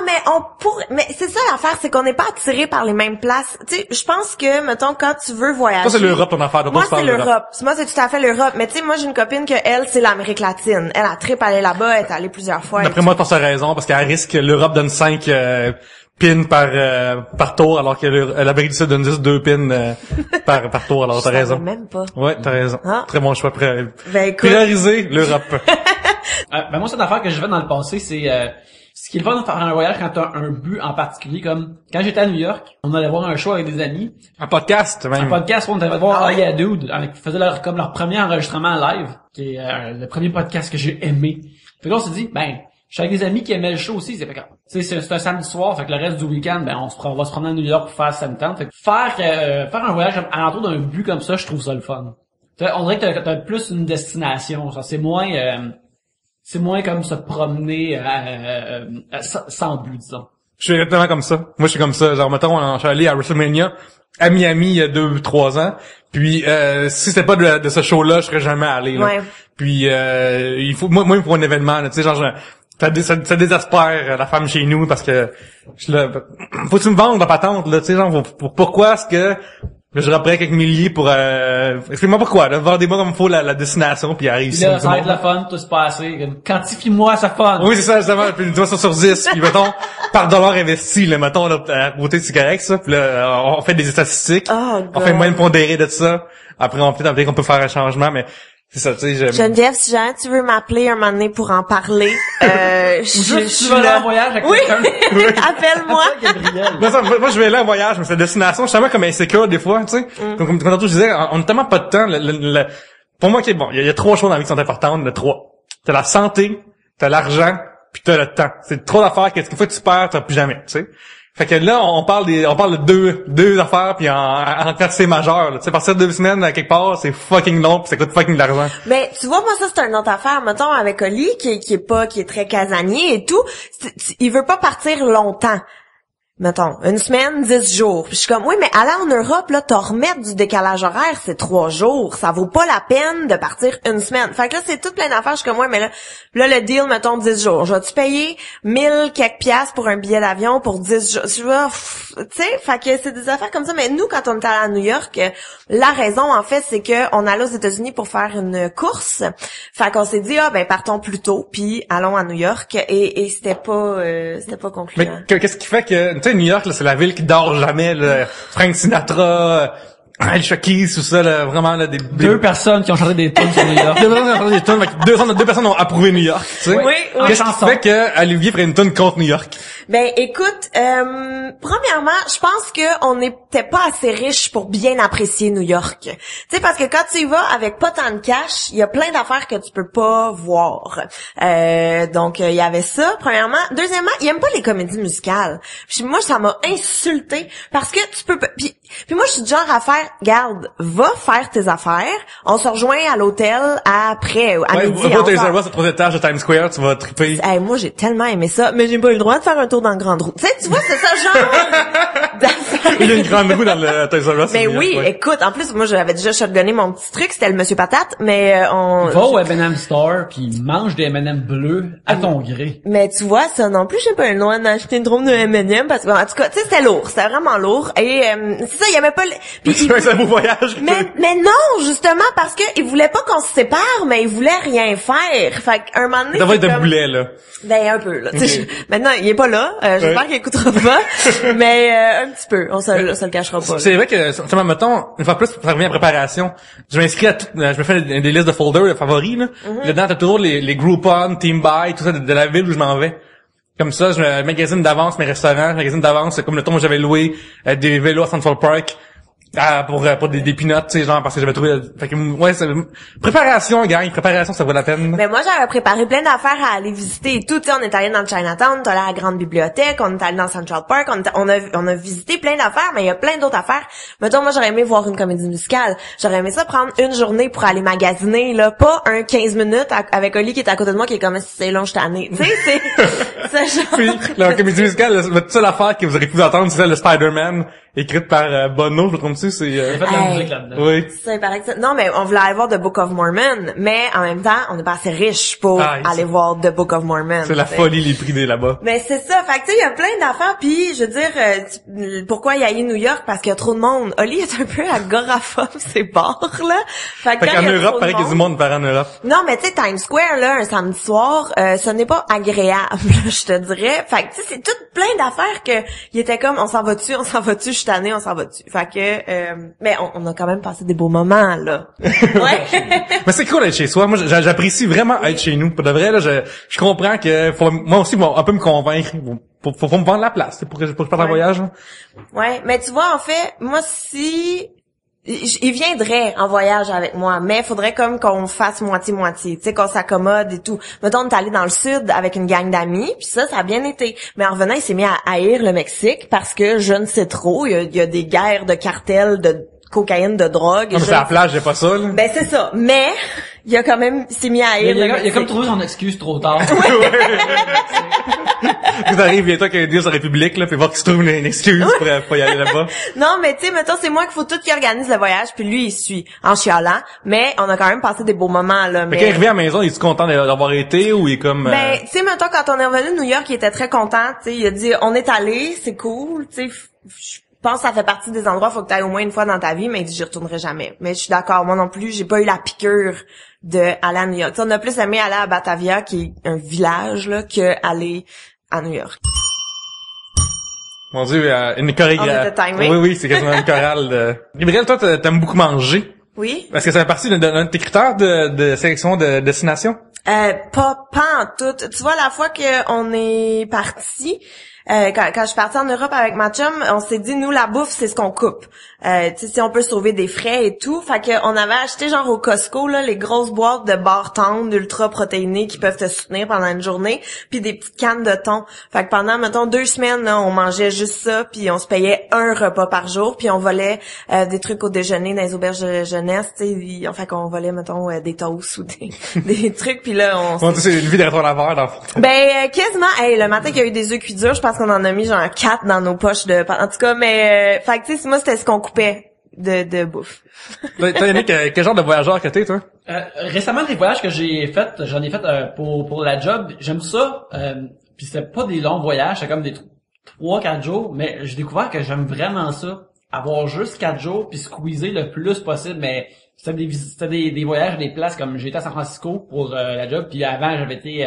mais c'est ça l'affaire, c'est qu'on n'est pas attiré par les mêmes places. Tu sais, je pense que, mettons, quand tu veux voyager... Toi, c'est l'Europe, ton affaire. Moi, c'est l'Europe. Moi, c'est tout à fait l'Europe. Mais tu sais, moi, j'ai une copine que elle, c'est l'Amérique latine. Elle a trip aller là-bas, elle est allée plusieurs fois. D'après moi, t'as raison, parce qu'elle risque que l'Europe donne 5 pins par tour, alors que l'Amérique du Sud donne juste 2 pins par tour, alors t'as raison. Même pas. Ouais, t'as raison. Ah. Très bon choix. Ben, écoute. Prioriser l'Europe. Ben moi, cette affaire que j'ai fait dans le passé, c'est ce qui est le fun de faire un voyage quand t'as un but en particulier, comme quand j'étais à New York, on allait voir un show avec des amis. Un podcast, même. Un podcast, on allait voir Yeah Dude, qui faisait comme leur premier enregistrement live, qui est le premier podcast que j'ai aimé. Puis là, on s'est dit, ben, je suis avec des amis qui aimaient le show aussi, c'est un samedi soir, fait que le reste du week-end, ben, on va se promener à New York pour faire samedi temps. Fait que faire un voyage alentour d'un but comme ça, je trouve ça le fun. On dirait que t'as plus une destination, genre, c'est moins comme se promener sans but, disons. Je suis exactement comme ça. Moi, je suis comme ça. Genre, mettons, je suis allé à WrestleMania à Miami il y a 2-3 ans. Puis, si c'était pas de ce show-là, je serais jamais allé, là. Ouais. Puis, il faut, moi, pour un événement, là, tu sais, genre, ça désespère la femme chez nous parce que, faut que tu me vendes la patente, là, tu sais, genre, pourquoi est-ce que je reprends quelques milliers pour explique-moi pourquoi, là, vendez-moi comme il faut la destination puis arrive ici. Là, ça va être le fun, tout se passer. Quantifie-moi ça fun. Oui, c'est ça, justement, puis dis-moi ça sur 10, puis mettons, par dollar investi, là, mettons, là, à côté, c'est correct, ça, puis là, on fait des statistiques, on fait une moyenne pondérée de ça, après, peut-être qu'on peut faire un changement, mais c'est ça, tu sais, Geneviève, si jamais tu veux m'appeler un moment donné pour en parler, ou juste tu vas aller en voyage avec quelqu'un. Appelle-moi. Moi, je vais aller en voyage, mais c'est destination, je suis tellement comme insécure des fois, tu sais. Comme tantôt, je disais, on a tellement pas de temps, pour moi, bon, il y a 3 choses dans la vie qui sont importantes, le 3. T'as la santé, t'as l'argent, puis t'as le temps. C'est trop d'affaires que une fois que tu perds, t'as plus jamais, tu sais. Fait que là, on parle de deux affaires puis en quantité majeure, là. Tu sais, partir de 2 semaines à quelque part, c'est fucking long puis ça coûte fucking de l'argent. Mais tu vois, moi, ça, c'est une autre affaire. Mettons, avec Oli, qui est très casanier et tout, il veut pas partir longtemps. Mettons, 1 semaine, 10 jours. Puis je suis comme, oui, mais aller en Europe, là, t'en remettre du décalage horaire, c'est 3 jours. Ça vaut pas la peine de partir 1 semaine. Fait que là, c'est tout plein d'affaires. Je suis comme, ouais, mais là, le deal, mettons, 10 jours. Je vais-tu payer 1000 quelques piastres pour un billet d'avion pour 10 jours? Tu vois, tu sais, fait que c'est des affaires comme ça. Mais nous, quand on était à New York, la raison, en fait, c'est que on allait aux États-Unis pour faire une course. Fait qu'on s'est dit, partons plus tôt, puis allons à New York. Et c'était pas concluant. Mais qu'est-ce qui fait que, tu sais, New York, là, c'est la ville qui dort jamais, là. Frank Sinatra, Alicia Keys, tout ça, là, vraiment, là, deux personnes qui ont chanté des tunes sur New York. Deux personnes qui ont chanté des tunes, deux personnes ont approuvé New York, tu sais. Oui. Qu'est-ce qui fait que Olivier ferait une tune contre New York? Ben, écoute, premièrement, je pense que on n'était pas assez riche pour bien apprécier New York. Tu sais, parce que quand tu y vas avec pas tant de cash, il y a plein d'affaires que tu peux pas voir. Donc, il y avait ça, premièrement. Deuxièmement, il aime pas les comédies musicales. Puis moi, ça m'a insulté parce que tu peux pas... Puis moi, je suis du genre à faire, garde, va faire tes affaires. On se rejoint à l'hôtel après, à midi. Va au c'est 3 étages de Times Square, tu vas triper. Hey, moi, j'ai tellement aimé ça, mais j'ai pas eu le droit de faire un tour dans le Grand Roue. Tu sais, tu vois, c'est ça genre d'affaire. Il y a une grande roue dans le Toys R Us. Mais oui, écoute, en plus, moi, j'avais déjà shotgunné mon petit truc, c'était le Monsieur Patate, mais Va au M&M Store, puis mange des M&M bleus à ton gré. Mais tu vois, ça non plus, j'ai pas le droit d'acheter une drôle de M&M, parce que, en tout cas, tu sais, c'était lourd, c'était vraiment lourd, et c'est ça, il y avait pas... C'est un beau voyage. Mais non, justement, parce que il voulait pas qu'on se sépare, mais il voulait rien faire. Fait qu'un moment donné... Ça va être un boulet, là. Ben, un peu, là. Okay. Maintenant, il est pas là, j'espère qu'il écoutera pas, mais un petit peu, on se le cachera pas. C'est vrai que, mettons, une fois plus, ça revient à préparation. Je m'inscris à je me fais des listes de folders de favoris, là. Dedans, t'as toujours les Groupon, Team Buy, tout ça, de la ville où je m'en vais. Comme ça, je magasine d'avance mes restaurants, je magasine d'avance, comme le temps où j'avais loué des vélos à Central Park. Pour des peanuts, tu sais, genre, parce que j'avais trouvé, fait que, ouais, préparation, gang, préparation, ça vaut la peine. Mais moi, j'avais préparé plein d'affaires à aller visiter et tout, tu sais, on est allé dans le Chinatown, on est allé à la grande bibliothèque, on est allé dans Central Park, on a visité plein d'affaires, mais il y a plein d'autres affaires. Mettons, moi, j'aurais aimé voir une comédie musicale. J'aurais aimé ça prendre une journée pour aller magasiner, là, pas un 15 minutes avec Oli qui est à côté de moi qui est comme si c'est long, je t'année. Tu sais, c'est genre... Puis, la comédie musicale, votre seule affaire que vous aurez pu entendre, c'est celle de Spider-Man, écrite par Bono, je me trompe dessus, c'est... fait de la musique là-dedans. Oui. Ça, il paraît que ça... Non, mais on voulait aller voir The Book of Mormon, mais en même temps, on n'est pas assez riche pour aller voir The Book of Mormon. C'est la folie, les prix des là-bas. Mais c'est ça, fait que tu sais, il y a plein d'affaires, puis je veux dire, pourquoi il y a eu New York? Parce qu'il y a trop de monde. Oli est un peu agoraphobe, ces bars-là. Fait qu'en Europe, pareil qu'il y a du monde par en Europe. Non, mais tu sais, Times Square, là, un samedi soir, ce n'est pas agréable, je te dirais. Fait que tu sais, c'est tout plein d'affaires que il était comme, on s'en va-tu, je suis tannée, on s'en va-tu. Fait que, mais on a quand même passé des beaux moments, là. Ouais. Mais c'est cool d'être chez soi. Moi, j'apprécie vraiment être chez nous. Pour de vrai, là, je comprends que moi aussi, un peu me convaincre. Faut me vendre la place pour que je parte en voyage. Hein. Ouais, mais tu vois, en fait, moi, si... Il viendrait en voyage avec moi, mais il faudrait comme qu'on fasse moitié-moitié, tu sais, qu'on s'accommode et tout. Mettons, on est allé dans le sud avec une gang d'amis, puis ça a bien été. Mais en revenant, il s'est mis à haïr le Mexique parce que je ne sais trop, il y a des guerres de cartels, de cocaïne, de drogue. Non, mais c'est à la plage, j'ai pas ça, là. Ben, c'est ça. Mais, il s'est mis à haïr le Mexique. Il a comme trouvé son excuse trop tard. Vous arrivez bientôt avec un deal sur la République, là, puis voir qu'il se trouve une excuse pour y aller là-bas. Non, mais tu sais, mettons, c'est moi qu'il faut tout qui organise le voyage, puis lui, il suit en chialant, mais on a quand même passé des beaux moments, là. Mais quand il revient à la maison, il est content d'avoir été, ou il est comme... Ben, tu sais, mettons, quand on est revenu de New York, il était très content, tu sais, il a dit, on est allé, c'est cool, tu sais, je pense que ça fait partie des endroits, faut que tu ailles au moins une fois dans ta vie, mais il dit, j'y retournerai jamais. Mais je suis d'accord, moi non plus, j'ai pas eu la piqûre de aller à New York. T'sais, on a plus aimé aller à Batavia, qui est un village, là, que aller à New York. Mon Dieu, une chorégraphie. Oui, c'est quasiment une chorale de... Gabriel, toi, t'aimes beaucoup manger. Oui. Est-ce que ça fait partie d'un de tes critères de sélection de destination? Pas en tout. Tu vois, la fois qu'on est parti, quand je suis partie en Europe avec ma chum, on s'est dit, nous, la bouffe, c'est ce qu'on coupe. Tu sais, si on peut sauver des frais et tout. Fait qu'on avait acheté, genre, au Costco, là, les grosses boîtes de barres tendres ultra protéinées qui peuvent te soutenir pendant une journée, puis des petites cannes de thon. Fait que pendant, mettons, 2 semaines, là, on mangeait juste ça, puis on se payait un repas par jour, puis on volait des trucs au déjeuner dans les auberges de jeunesse, tu sais, fait qu'on volait, mettons, des toasts ou des trucs, puis là, c'est une vie de rétro-laveur, dans le fond. Ben, quasiment. Hey, le matin qu'il y a eu des œufs cuits durs, je pense qu'on en a mis genre 4 dans nos poches en tout cas, mais fait que tu sais, moi c'était ce qu'on coupait de bouffe. Toi, Yannick, quel genre de voyageur que t'es, toi? Récemment, les voyages que j'en ai fait pour la job, j'aime ça. Puis c'était pas des longs voyages, c'est comme des 3-4 jours, mais j'ai découvert que j'aime vraiment ça. Avoir juste 4 jours puis squeezer le plus possible, mais c'était des voyages, des places comme j'ai été à San Francisco pour la job, puis avant j'avais été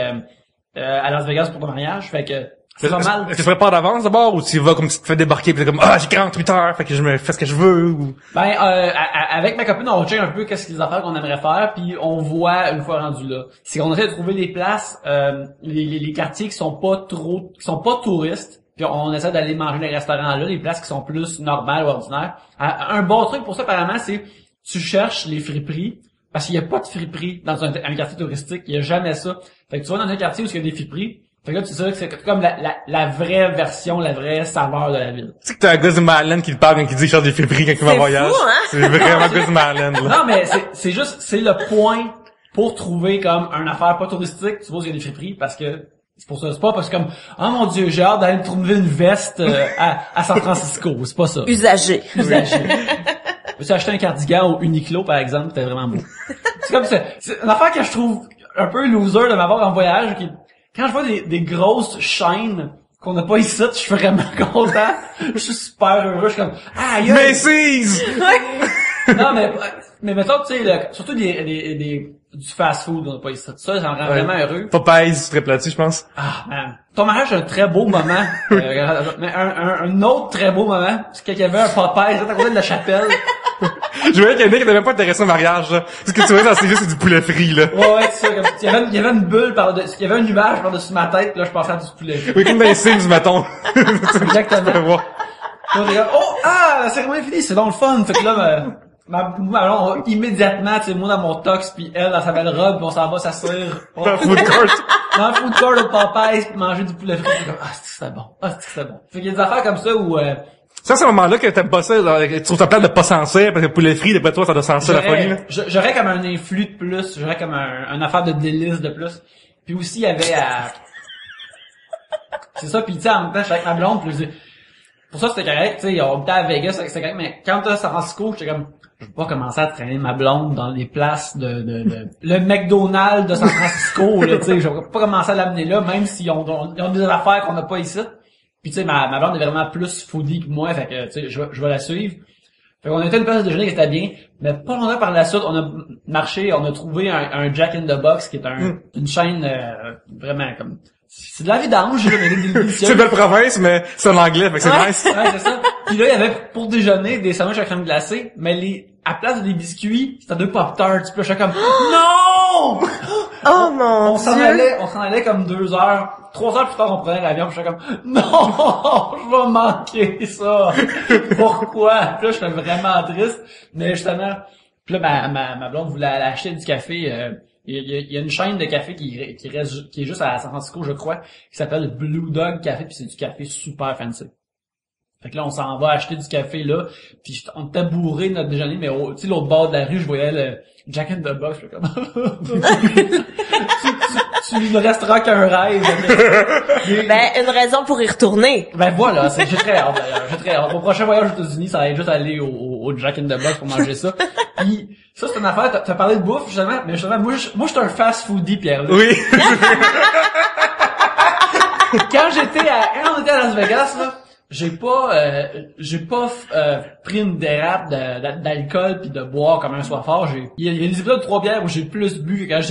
à Las Vegas pour ton mariage, fait que c'est pas mal. Est-ce que tu prépares d'avance d'abord ou tu vas comme tu te fais débarquer pis t'es comme j'ai 48 heures, fait que je me fais ce que je veux ou... Ben avec ma copine on check un peu qu'est-ce que les affaires qu'on aimerait faire puis on voit une fois rendu là. C'est qu'on essaie de trouver des places les quartiers qui sont pas touristes. Puis on essaie d'aller manger dans les restaurants là, les places qui sont plus normales ou ordinaires. Un bon truc pour ça apparemment c'est tu cherches les friperies parce qu'il y a pas de friperie dans un quartier touristique, il y a jamais ça. Fait que tu vas dans un quartier où il y a des friperies. Fait que là, tu sais que c'est comme la vraie version, la vraie saveur de la ville. Tu sais que t'as un gars du Marlène qui te parle quand il dit qu'il cherche des friperies quand il va en voyage. Fou, hein? C'est vraiment gars du Marlène, là. Non, mais c'est juste, c'est le point pour trouver comme une affaire pas touristique, tu vois, il y a des friperies parce que C'est pour ça, c'est pas parce que comme, oh mon Dieu, j'ai hâte d'aller me trouver une veste à San Francisco, c'est pas ça. Usagé. Je me suis acheté un cardigan au Uniqlo, par exemple, c'était vraiment beau. C'est comme ça. C'est une affaire que je trouve un peu loser de m'avoir en voyage. Quand je vois des grosses chaînes qu'on n'a pas ici, je suis vraiment content. Je suis super heureux. Je suis comme, Macy's! Non, mais mettons, tu sais, surtout du fast-food, on n'a pas ici. Ça me rend vraiment heureux. Popeyes, tu serais là-dessus, je pense. Ah, man. Ton mariage, c'est un très beau moment. Mais un autre très beau moment, c'est qu'il y avait un Popeyes à côté de la chapelle. Je voyais qu'il y en a qui n'avaient même pas intéressé au mariage, là. Ce que tu vois dans ces jeux, c'est du poulet frit, là. Ouais, c'est ça. Comme, il y avait une bulle il y avait un nuage par-dessus ma tête, pis là, je pensais à du poulet frit. Oui, comme dans les Sims, mettons. Exactement. La cérémonie est finie, c'est donc le fun. Fait que là, alors, immédiatement, tu sais, moi dans mon tox, puis elle dans sa belle robe, pis on s'en va s'asseoir. Dans le food court. Dans le food court de Popeyes, pis manger du poulet frit. Comme, c'est bon. C'est bon. Fait qu'il y a des affaires comme ça où, Ça, c'est un moment-là que t'aimes pas ça, là, tu trouves ta plate de pas sentir, parce que poulet frit, d'après toi, ça doit sentir la folie, là. J'aurais comme un influx de plus, j'aurais comme un affaire de délice de plus. Puis aussi, il y avait c'est ça, pis tu sais, en même temps, j'étais avec ma blonde, pis je dis, pour ça, c'était correct, tu sais, on était à Vegas, c'était correct, mais quand t'es à San Francisco, j'étais comme, je veux pas commencer à traîner ma blonde dans les places le McDonald's de San Francisco, là, tu sais, je vais pas commencer à l'amener là, même s'ils ont des affaires qu'on n'a pas ici. Puis tu sais, ma blonde est vraiment plus foodie que moi, fait que tu sais, je vais la suivre. Fait qu'on était une place de déjeuner qui était bien, mais pas longtemps par la suite, on a marché, on a trouvé un Jack in the Box qui est une chaîne vraiment comme c'est de la vidange, mais c'est de belle province, mais c'est en anglais, fait que c'est nice. Ouais, c'est ça. Puis là, il y avait pour déjeuner des sandwichs à crème glacée, mais à place des biscuits, c'était 2 Pop-Tarts. Puis là, j'étais comme non! Oh mon Dieu! On s'en allait comme 2 heures. 3 heures plus tard, on prenait l'avion, puis j'étais comme non! Je vais manquer ça! Pourquoi? Puis là, j'étais vraiment triste. Mais justement, puis là, ma blonde voulait aller acheter du café. Il y a une chaîne de café qui est juste à San Francisco, je crois, qui s'appelle Blue Dog Café, puis c'est du café super fancy. Fait que là, on s'en va acheter du café là, puis on était bourré de notre déjeuner, mais tu sais, l'autre bord de la rue, je voyais le Jack in the Box, je fais comme tu ne resteras qu'un rêve. Une raison pour y retourner. Ben voilà, j'ai très hâte d'ailleurs, j'ai très hâte. Au prochain voyage aux États-Unis, ça va être juste aller au Jack in the Box pour manger ça. Puis ça, c'est une affaire, t'as parlé de bouffe, justement, mais justement, moi, je suis un fast foodie, Pierre. Là. Oui. Quand on était à Las Vegas, là, j'ai pas pris une dérape d'alcool puis de boire comme un soifard. Il y a des épisodes de 3 bières où j'ai plus bu que quand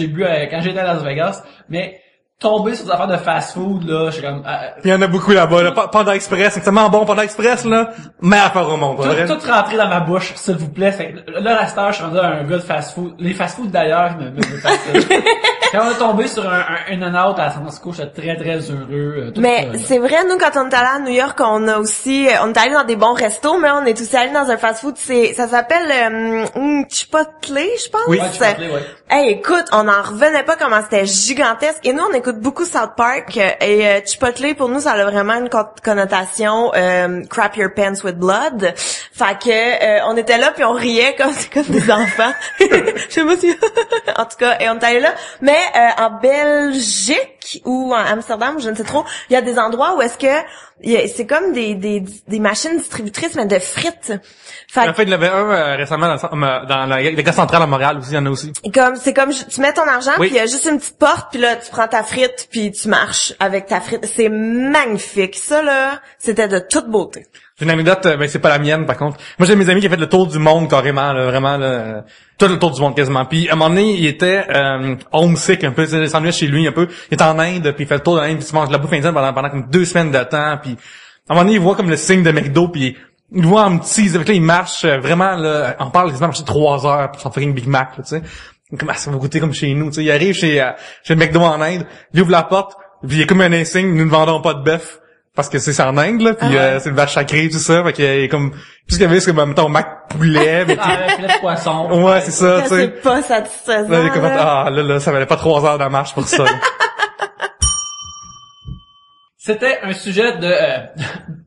j'étais à Las Vegas, mais tomber sur des affaires de fast-food, là, je suis comme... Il y en a beaucoup là-bas, là. Panda Express, c'est tellement bon, Panda Express, là. Mais à part au monde, tout rentré dans ma bouche, s'il vous plaît. Fait que là, à cette heure, je suis rendu un gars de fast-food. Les fast-food, d'ailleurs, me fascinent. Quand on est tombé sur un In-N-Out à San Francisco, j'étais très, très heureux. Mais c'est vrai, nous, quand on est allé à New York, on a aussi... on est allé dans des bons restos, mais on est aussi allé dans un fast-food. Ça s'appelle Chipotle, je pense. Oui, Chipotle, oui. Hey, écoute, on n'en revenait pas comment c'était gigantesque. Et nous, on écoute beaucoup South Park. Et Chipotle, pour nous, ça a vraiment une connotation crap your pants with blood. Fait que on était là, puis on riait comme des enfants. Je sais pas si... en tout cas, et on est allé là. Mais en Belgique ou en Amsterdam, je ne sais trop, il y a des endroits où est-ce que c'est comme des machines distributrices mais de frites. En fait, il y en avait un récemment dans la gare centrale à Montréal aussi, il y en a aussi. C'est comme tu mets ton argent puis il y a juste une petite porte puis là tu prends ta frite puis tu marches avec ta frite. C'est magnifique. Ça là, c'était de toute beauté. J'ai une anecdote, mais c'est pas la mienne par contre. Moi j'ai mes amis qui ont fait le tour du monde carrément, là, vraiment là, tout le tour du monde quasiment. Puis à un moment donné, il était homesick un peu, il s'ennuyait chez lui un peu. Il était en Inde, puis il fait le tour de l'Inde, puis il mange de la bouffe indienne pendant comme 2 semaines de temps. Puis à un moment donné, il voit comme le signe de McDo, puis il voit en petit, avec là il marche vraiment là, on parle quasiment marcher 3 heures pour s'en faire une Big Mac, là, tu sais. Comme ça va goûter comme chez nous, tu sais. Il arrive chez le McDo en Inde, il ouvre la porte, puis il y a comme un insigne, nous ne vendons pas de bœuf. Parce que c'est en Inde, là, puis c'est une vache sacrée, tout ça, fait qu'il y a comme, tout ce qu'il y avait, c'est comme, mettons, Mac poulet, mais poulet de poisson. Ouais, c'est ça, tu sais. C'est pas satisfaisant. Là, ça valait pas 3 heures de marche pour ça. C'était un sujet de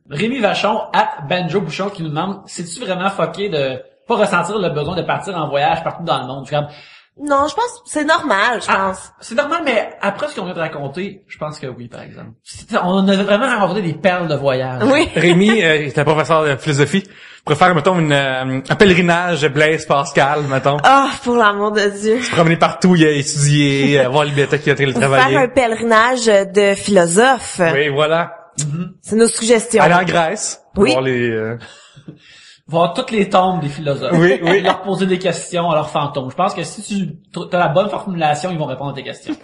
Rémi Vachon à Banjo Bouchon qui nous demande, c'est-tu vraiment fucké de pas ressentir le besoin de partir en voyage partout dans le monde? Non, je pense que c'est normal, je pense. C'est normal, mais après ce qu'on vient de raconter, je pense que oui, par exemple. On a vraiment raconté des perles de voyage. Oui. Rémi est un professeur de philosophie. Pourrait faire, mettons, un pèlerinage Blaise Pascal, mettons. Pour l'amour de Dieu. Se promener partout, il a étudié, voir les bibliothèques qu'il a travaillé. Faire un pèlerinage de philosophes. Oui, voilà. C'est nos suggestions. Aller en Grèce. Oui. Voir les, Voir toutes les tombes des philosophes. Oui, oui. Leur poser des questions à leurs fantômes. Je pense que si tu as la bonne formulation, ils vont répondre à tes questions.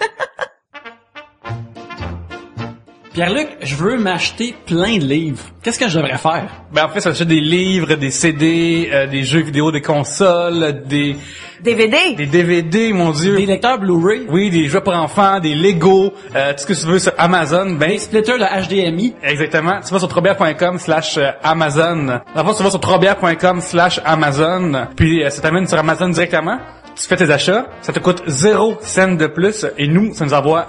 Pierre-Luc, je veux m'acheter plein de livres. Qu'est-ce que je devrais faire? Ben, en fait, ça achète des livres, des CD, des jeux vidéo, des consoles, des DVD, mon Dieu. Des lecteurs Blu-ray? Oui, des jeux pour enfants, des Lego, tout ce que tu veux sur Amazon. Ben, Des splitters de HDMI? exactement. Tu vas sur trobière.com/Amazon. D'abord, tu vas sur trobière.com/Amazon. Puis, ça t'amène sur Amazon directement. Tu fais tes achats. Ça te coûte 0 cent de plus. Et nous, ça nous envoie,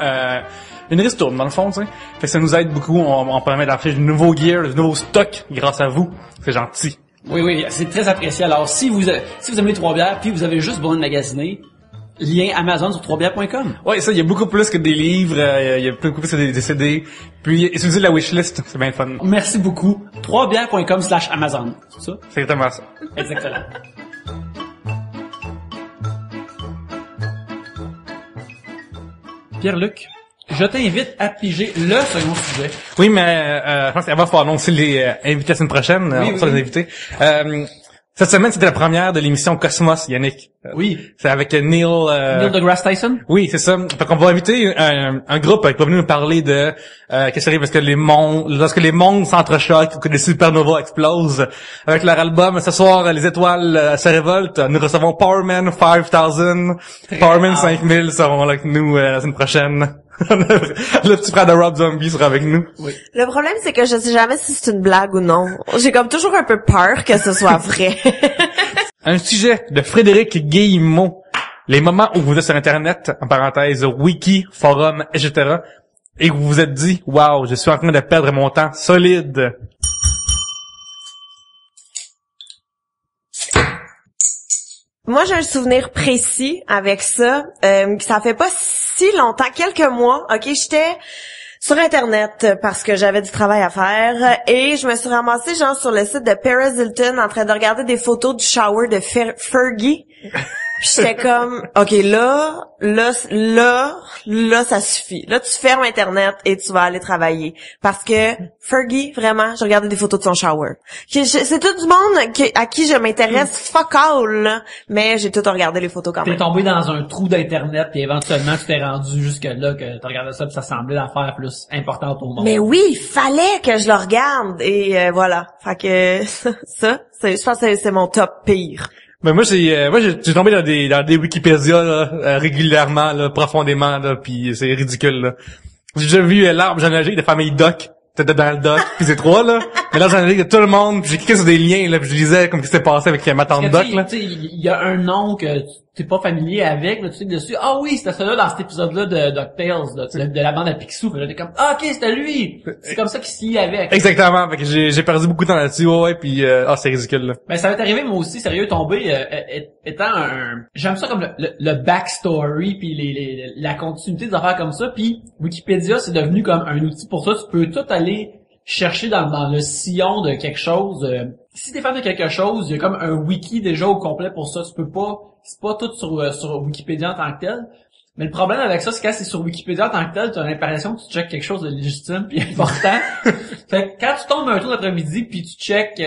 une ristourne, dans le fond, tu sais. Fait que ça nous aide beaucoup. On permet d'acheter du nouveau gear, du nouveau stock grâce à vous. C'est gentil. Oui, c'est très apprécié. Alors, si vous aimez les Trois-Bières, puis vous avez juste besoin de magasiner, lien Amazon sur trobières.com. Ouais, ça, il y a beaucoup plus que des livres, il y a beaucoup plus que des CD. Puis, utilisez la wishlist, c'est bien fun. Merci beaucoup. trobières.com/Amazon. C'est ça? C'est exactement ça. Exactement. Pierre-Luc, je t'invite à piger le second sujet. Oui, mais je pense qu'avant, il faut annoncer les invités la semaine prochaine. Oui, on sera les invités. Cette semaine, c'était la première de l'émission Cosmos, Yannick. Oui. C'est avec Neil deGrasse Tyson? Oui, c'est ça. Fait qu'on va inviter un groupe qui va venir nous parler de qu'est-ce qui arrive lorsque les mondes s'entrechoquent ou que les supernovas explosent. Avec leur album ce soir, Les étoiles se révoltent. Nous recevons Powerman 5000, Powerman 5000 seront là avec nous la semaine prochaine. Le petit frère de Rob Zombie sera avec nous. Oui. Le problème, c'est que je sais jamais si c'est une blague ou non. J'ai comme toujours un peu peur que ce soit vrai. Un sujet de Frédéric Guillemot. Les moments où vous êtes sur Internet, en parenthèse, wiki, forum, etc. et que vous vous êtes dit, wow, je suis en train de perdre mon temps solide. Moi, j'ai un souvenir précis avec ça. Ça fait pas si longtemps, quelques mois. Ok, j'étais sur Internet parce que j'avais du travail à faire et je me suis ramassée genre sur le site de Paris Hilton en train de regarder des photos du shower de Fergie. Puis j'étais comme, ok, là, ça suffit. Là, tu fermes Internet et tu vas aller travailler. Parce que Fergie, vraiment, je regardais des photos de son shower. C'est tout du monde à qui je m'intéresse fuck all, là. Mais j'ai tout regardé les photos quand même. T'es tombé dans un trou d'Internet et éventuellement tu t'es rendu jusque-là que t'as regardé ça pis ça semblait l'affaire plus importante au monde. Mais oui, il fallait que je le regarde. Et voilà. Fait que je pense que c'est mon top pire. Ben moi j'ai tombé dans des Wikipédia là, régulièrement là, profondément là, puis c'est ridicule là. J'ai déjà vu l'arbre généalogique de famille Doc, t'étais dans le Doc, puis c'est trois là. Mais l'arbre généalogique de tout le monde, puis j'ai cliqué sur des liens là, puis je lisais comme ce qui s'est passé avec ma tante Doc là. Tu sais, il y a un nom que t'es pas familier avec, là, tu sais dessus. Ah oui, c'était celui-là dans cet épisode-là de DuckTales, là, de la bande à Picsou. Puis là, t'es comme, ah ok, c'était lui. C'est comme ça qu'il se lie avec. Exactement, fait que j'ai perdu beaucoup de temps là-dessus, ouais, puis c'est ridicule là. Ben ça m'est arrivé moi aussi, sérieux, tomber étant j'aime ça comme le backstory puis la continuité des affaires comme ça. Puis Wikipédia c'est devenu comme un outil pour ça. Tu peux tout aller chercher dans le sillon de quelque chose. Si t'es fan de quelque chose, il y a comme un wiki déjà au complet pour ça. Tu peux pas, c'est pas tout sur Wikipédia en tant que tel. Mais le problème avec ça, c'est quand c'est sur Wikipédia en tant que tel, tu as l'impression que tu checkes quelque chose de légitime puis important. Fait que quand tu tombes un tour d'après-midi puis tu checkes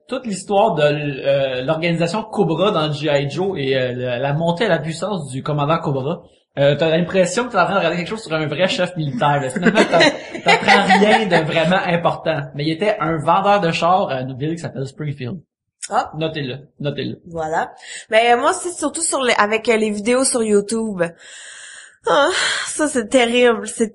toute l'histoire de l'organisation Cobra dans G.I. Joe et la montée à la puissance du commandant Cobra, t'as l'impression que t'es en train de regarder quelque chose sur un vrai chef militaire. Là. Finalement, t'apprends rien de vraiment important. Mais il était un vendeur de chars à une ville qui s'appelle Springfield. Ah. Notez-le. Voilà. Mais moi, c'est surtout avec les vidéos sur YouTube. Ah, ça c'est terrible. C'est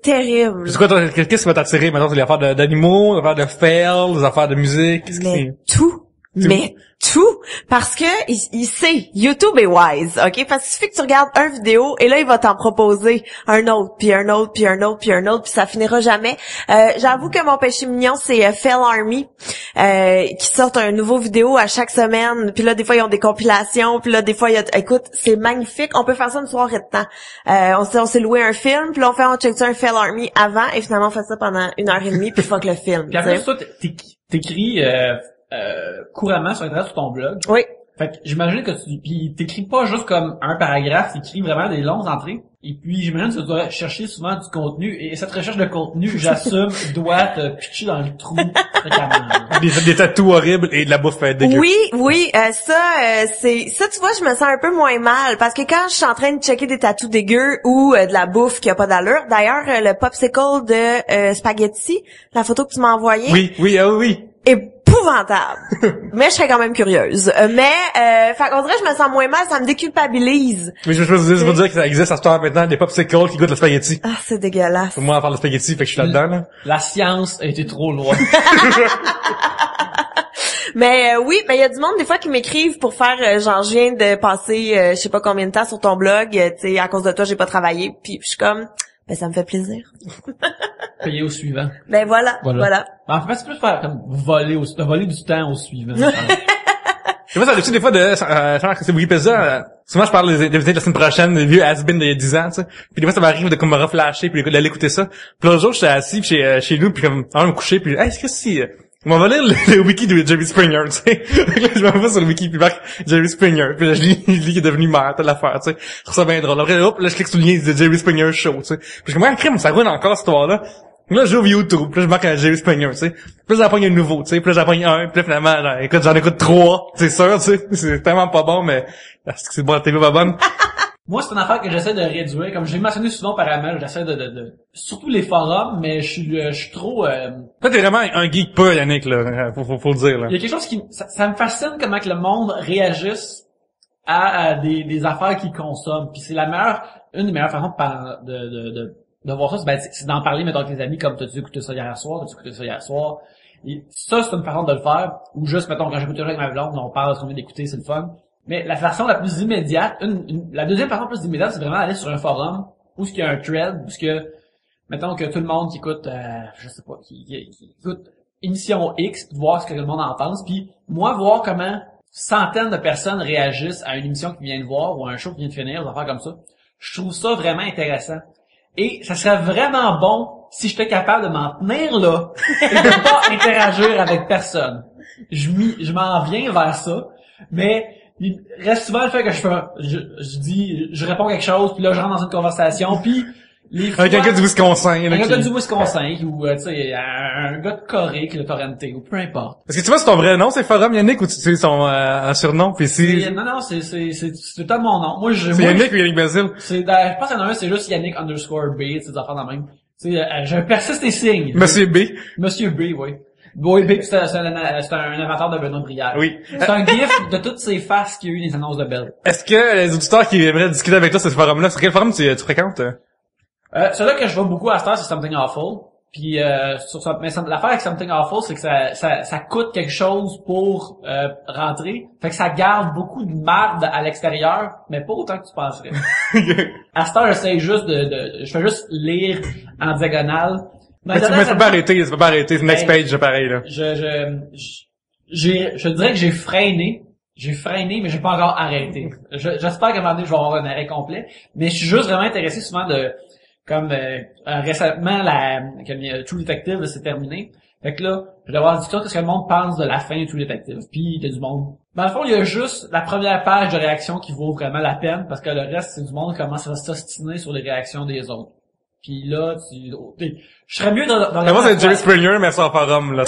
quoi, qu'est-ce qui va t'attirer maintenant? C'est les affaires d'animaux, les affaires de fails, les affaires de musique? Mais tout. Mais tout, parce que il sait, YouTube est wise, ok? Parce qu'il suffit que tu regardes une vidéo et là il va t'en proposer un autre, puis un autre, puis un autre, puis un autre, puis ça finira jamais. J'avoue que mon péché mignon c'est Fell Army, qui sortent un nouveau vidéo à chaque semaine. Puis là des fois ils ont des compilations, puis là des fois écoute, c'est magnifique. On peut faire ça une soirée de temps. On s'est loué un film, puis là on check ça un Fell Army avant et finalement on fait ça pendant 1h30 puis fuck le film. Puis après toi t'écris couramment sur Internet sur ton blog. Oui. Fait que j'imagine que puis t'écris pas juste comme un paragraphe, t'écris vraiment des longues entrées. Et puis j'imagine que tu dois chercher souvent du contenu. Et cette recherche de contenu, j'assume, doit te pitcher dans le trou fréquemment. Des tatous horribles et de la bouffe dégueu. Oui, ça tu vois, je me sens un peu moins mal parce que quand je suis en train de checker des tatous dégueux ou de la bouffe qui a pas d'allure. D'ailleurs, le popsicle de spaghetti, la photo que tu m'as envoyée. Oui. Épouvantable. Mais je serais quand même curieuse. Fait qu'on dirait que je me sens moins mal, ça me déculpabilise. Mais je veux juste vous dire que ça existe à ce temps maintenant des popsicles qui goûtent le spaghetti. Ah, c'est dégueulasse. Moi, à faire le spaghetti, fait que je suis là-dedans, là. La science a été trop loin. Mais oui, mais il y a du monde des fois qui m'écrivent pour faire genre je viens de passer je sais pas combien de temps sur ton blog, tu sais à cause de toi, j'ai pas travaillé, puis je suis comme ben ça me fait plaisir. Payer au suivant. Ben voilà. En fait, c'est plus faire comme voler du temps au suivant. Je sais pas, ça arrive des fois de, c'est Wikipédia, souvent je parle des invités de la semaine prochaine, des vieux has-been d'il y a 10 ans, tu sais. Puis des fois ça m'arrive de comme me reflasher puis d'aller écouter ça. Puis l'autre jour, j'étais assis chez nous puis comme, avant de me coucher puis, est-ce que si, on va lire le wiki de Jerry Springer, tu sais. Là, je m'en vais sur le wiki puis marque Jerry Springer. Puis là, je lis qu'il est devenu maire, telle affaire, tu sais. Je trouve ça bien drôle. Après, hop, là, je clique sur le lien de Jerry Springer Show, tu sais. Puis je suis comme, crime, ça roule encore cette histoire-là. Là, j'ouvre YouTube, puis là, je marque à Jerry Springer, tu sais. Puis là, j'en pogne un nouveau, tu sais. Puis là, j'en pogne un, puis là, finalement, genre, écoute, j'en écoute 3, c'est sûr, tu sais. C'est tellement pas bon, mais est-ce que c'est bon, la TV pas bonne? Moi, c'est une affaire que j'essaie de réduire. Comme j'ai mentionné souvent auparavant, j'essaie de surtout les forums, mais je suis trop... Toi, t'es vraiment un geek pas, Yannick, là. Faut le dire, là. Il y a quelque chose qui... Ça me fascine comment que le monde réagisse à des affaires qu'il consomme. Puis c'est une des meilleures façons de voir ça, c'est d'en parler, mettons, avec tes amis, comme t'as-tu écouté ça hier soir, Et ça, c'est une façon de le faire. Ou juste, mettons, quand j'écoute avec ma blonde, on parle de ce qu'on vient d'écouter, c'est le fun. Mais la façon la plus immédiate, la deuxième façon la plus immédiate, c'est vraiment d'aller sur un forum où il y a un thread, où mettons que tout le monde qui écoute, je sais pas, qui écoute émission X, voir ce que le monde en pense, puis moi, voir comment centaines de personnes réagissent à une émission qu'ils viennent de voir ou à un show qui vient de finir, des affaires comme ça. Je trouve ça vraiment intéressant. Et ça serait vraiment bon si j'étais capable de m'en tenir là et de pas interagir avec personne. Je m'en viens vers ça, mais il reste souvent le fait que je réponds quelque chose, puis là je rentre dans une conversation, puis avec un gars du Wisconsin. Un gars du Wisconsin, ou tu sais, un gars de Corée qui l'a torrenté, ou peu importe. Est-ce que tu vois c'est ton vrai nom, c'est Forum Yannick, ou c'est son surnom, puis Non, c'est tout le temps mon nom. C'est Yannick ou Yannick Basile? Je pense qu'il y en a un, c'est juste Yannick _B, c'est des affaires de même. Tu sais, je persiste et signe. Monsieur B. Monsieur B, oui. Oui, B, c'est un inventeur de Benoît Brière. Oui. C'est un gif de toutes ces faces qu'il y a eu dans les annonces de Bell. Est-ce que les auditeurs qui aimeraient discuter avec toi sur ce forum-là, sur quel forum tu fréquentes? Celui-là que je vois beaucoup à cette heure, c'est Something Awful. Puis mais l'affaire avec Something Awful, c'est que ça coûte quelque chose pour rentrer. Fait que ça garde beaucoup de marde à l'extérieur, mais pas autant que tu penserais. À cette heure, j'essaie juste je fais juste lire en diagonale. Mais tu peux pas arrêter, c'est next page, pareil, là. Je dirais que j'ai freiné, mais j'ai pas encore arrêté. J'espère qu'à un moment donné, je vais avoir un arrêt complet, mais je suis juste vraiment intéressé souvent comme récemment comme True Detective s'est terminé. Fait que là, je vais avoir une discussion de ce que le monde pense de la fin de True Detective. Puis il y a du monde. Dans le fond, il y a juste la première page de réaction qui vaut vraiment la peine, parce que le reste, c'est du monde qui commence à s'ostiner sur les réactions des autres. Puis là, je serais mieux moi, c'est Jerry Springer, mais sans forum, là.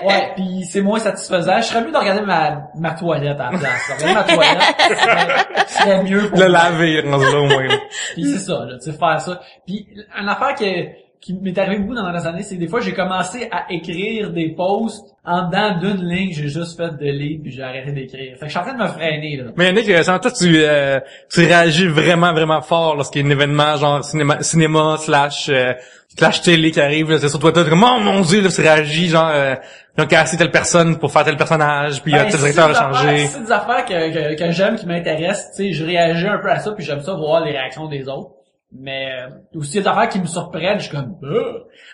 Ouais, puis c'est moins satisfaisant. Je serais mieux de regarder ma toilette à la place. Regarder ma toilette, serait mieux pour le laver, rendu là, au moins. Puis c'est ça, là, tu sais, faire ça. Puis une affaire qui m'est arrivé beaucoup dans les années, c'est que des fois, j'ai commencé à écrire des posts en dedans d'une ligne, j'ai juste fait delete puis j'ai arrêté d'écrire. Fait que je suis en train de me freiner, là. Mais Yannick, toi, tu réagis vraiment, vraiment fort lorsqu'il y a un événement genre cinéma slash télé qui arrive, là, c'est sur Twitter, t'es comme, oh mon dieu, là, tu réagis, genre, ils ont cassé telle personne pour faire tel personnage, puis tel directeur a changé. C'est des affaires que j'aime, qui m'intéressent, tu sais, je réagis un peu à ça, puis j'aime ça voir les réactions des autres. Mais aussi des affaires qui me surprennent, je suis comme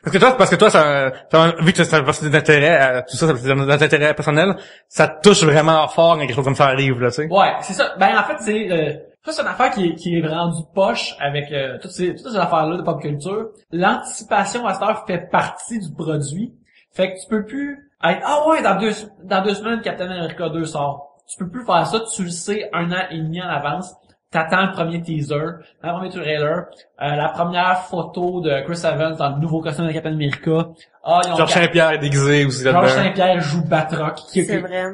Parce que toi vu que ça a d'intérêt, tout ça, c'est d'intérêt personnel, ça te touche vraiment fort quand quelque chose comme ça arrive, là, tu sais. Ouais, c'est ça. Ben en fait, c'est une affaire qui est rendue poche avec toutes ces affaires-là de pop culture. L'anticipation à cette heure fait partie du produit. Fait que tu peux plus être dans deux semaines Captain America 2 sort. Tu peux plus faire ça, tu le sais 1 an et demi en avance. T'attends le premier teaser, le premier trailer, la première photo de Chris Evans dans le nouveau costume de Captain America. Georges Saint-Pierre est déguisé aussi là-dedans. Georges Saint-Pierre joue Batroc. C'est vrai.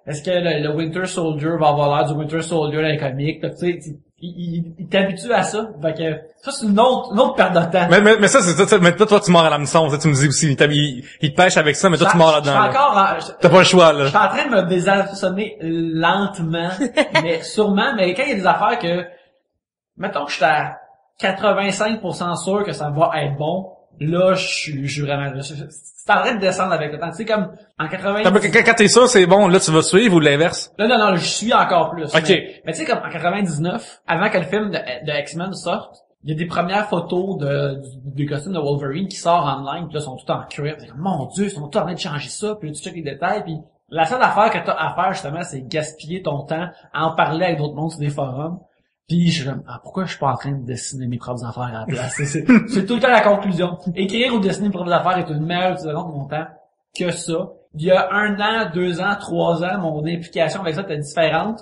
Est-ce que le Winter Soldier va avoir l'air du Winter Soldier dans les comics? Tu sais, il t'habitue à ça. Fait que ça, c'est une autre perte de temps. Mais ça, c'est ça. Mais toi, tu mords à l'hameçon. Ça, tu me dis aussi. Il te pêche avec ça, mais toi, tu mords là-dedans. T'as pas le choix, là. Je suis en train de me désarçonner lentement, mais sûrement. Mais quand il y a des affaires que, mettons que je suis à 85% sûr que ça va être bon, là, je suis vraiment, c'est en train de descendre avec le temps. Tu sais, comme, en 80... Quand t'es sûr, c'est bon, là, tu vas suivre ou l'inverse? Non, je suis encore plus. OK. Mais tu sais, comme en 99, avant que le film de X-Men sorte, il y a des premières photos des costumes de Wolverine qui sortent en ligne, puis là, ils sont tout en cuir. T'es comme, mon Dieu, ils sont tout en train de changer ça, puis là, tu checkes les détails, puis la seule affaire que t'as à faire, justement, c'est gaspiller ton temps à en parler avec d'autres mondes sur des forums. Puis je suis comme, pourquoi je suis pas en train de dessiner mes propres affaires à la place? C'est tout le temps la conclusion. Écrire ou dessiner mes propres affaires est une meilleure utilisation de mon temps que ça. Il y a 1 an, 2 ans, 3 ans, mon implication avec ça était différente.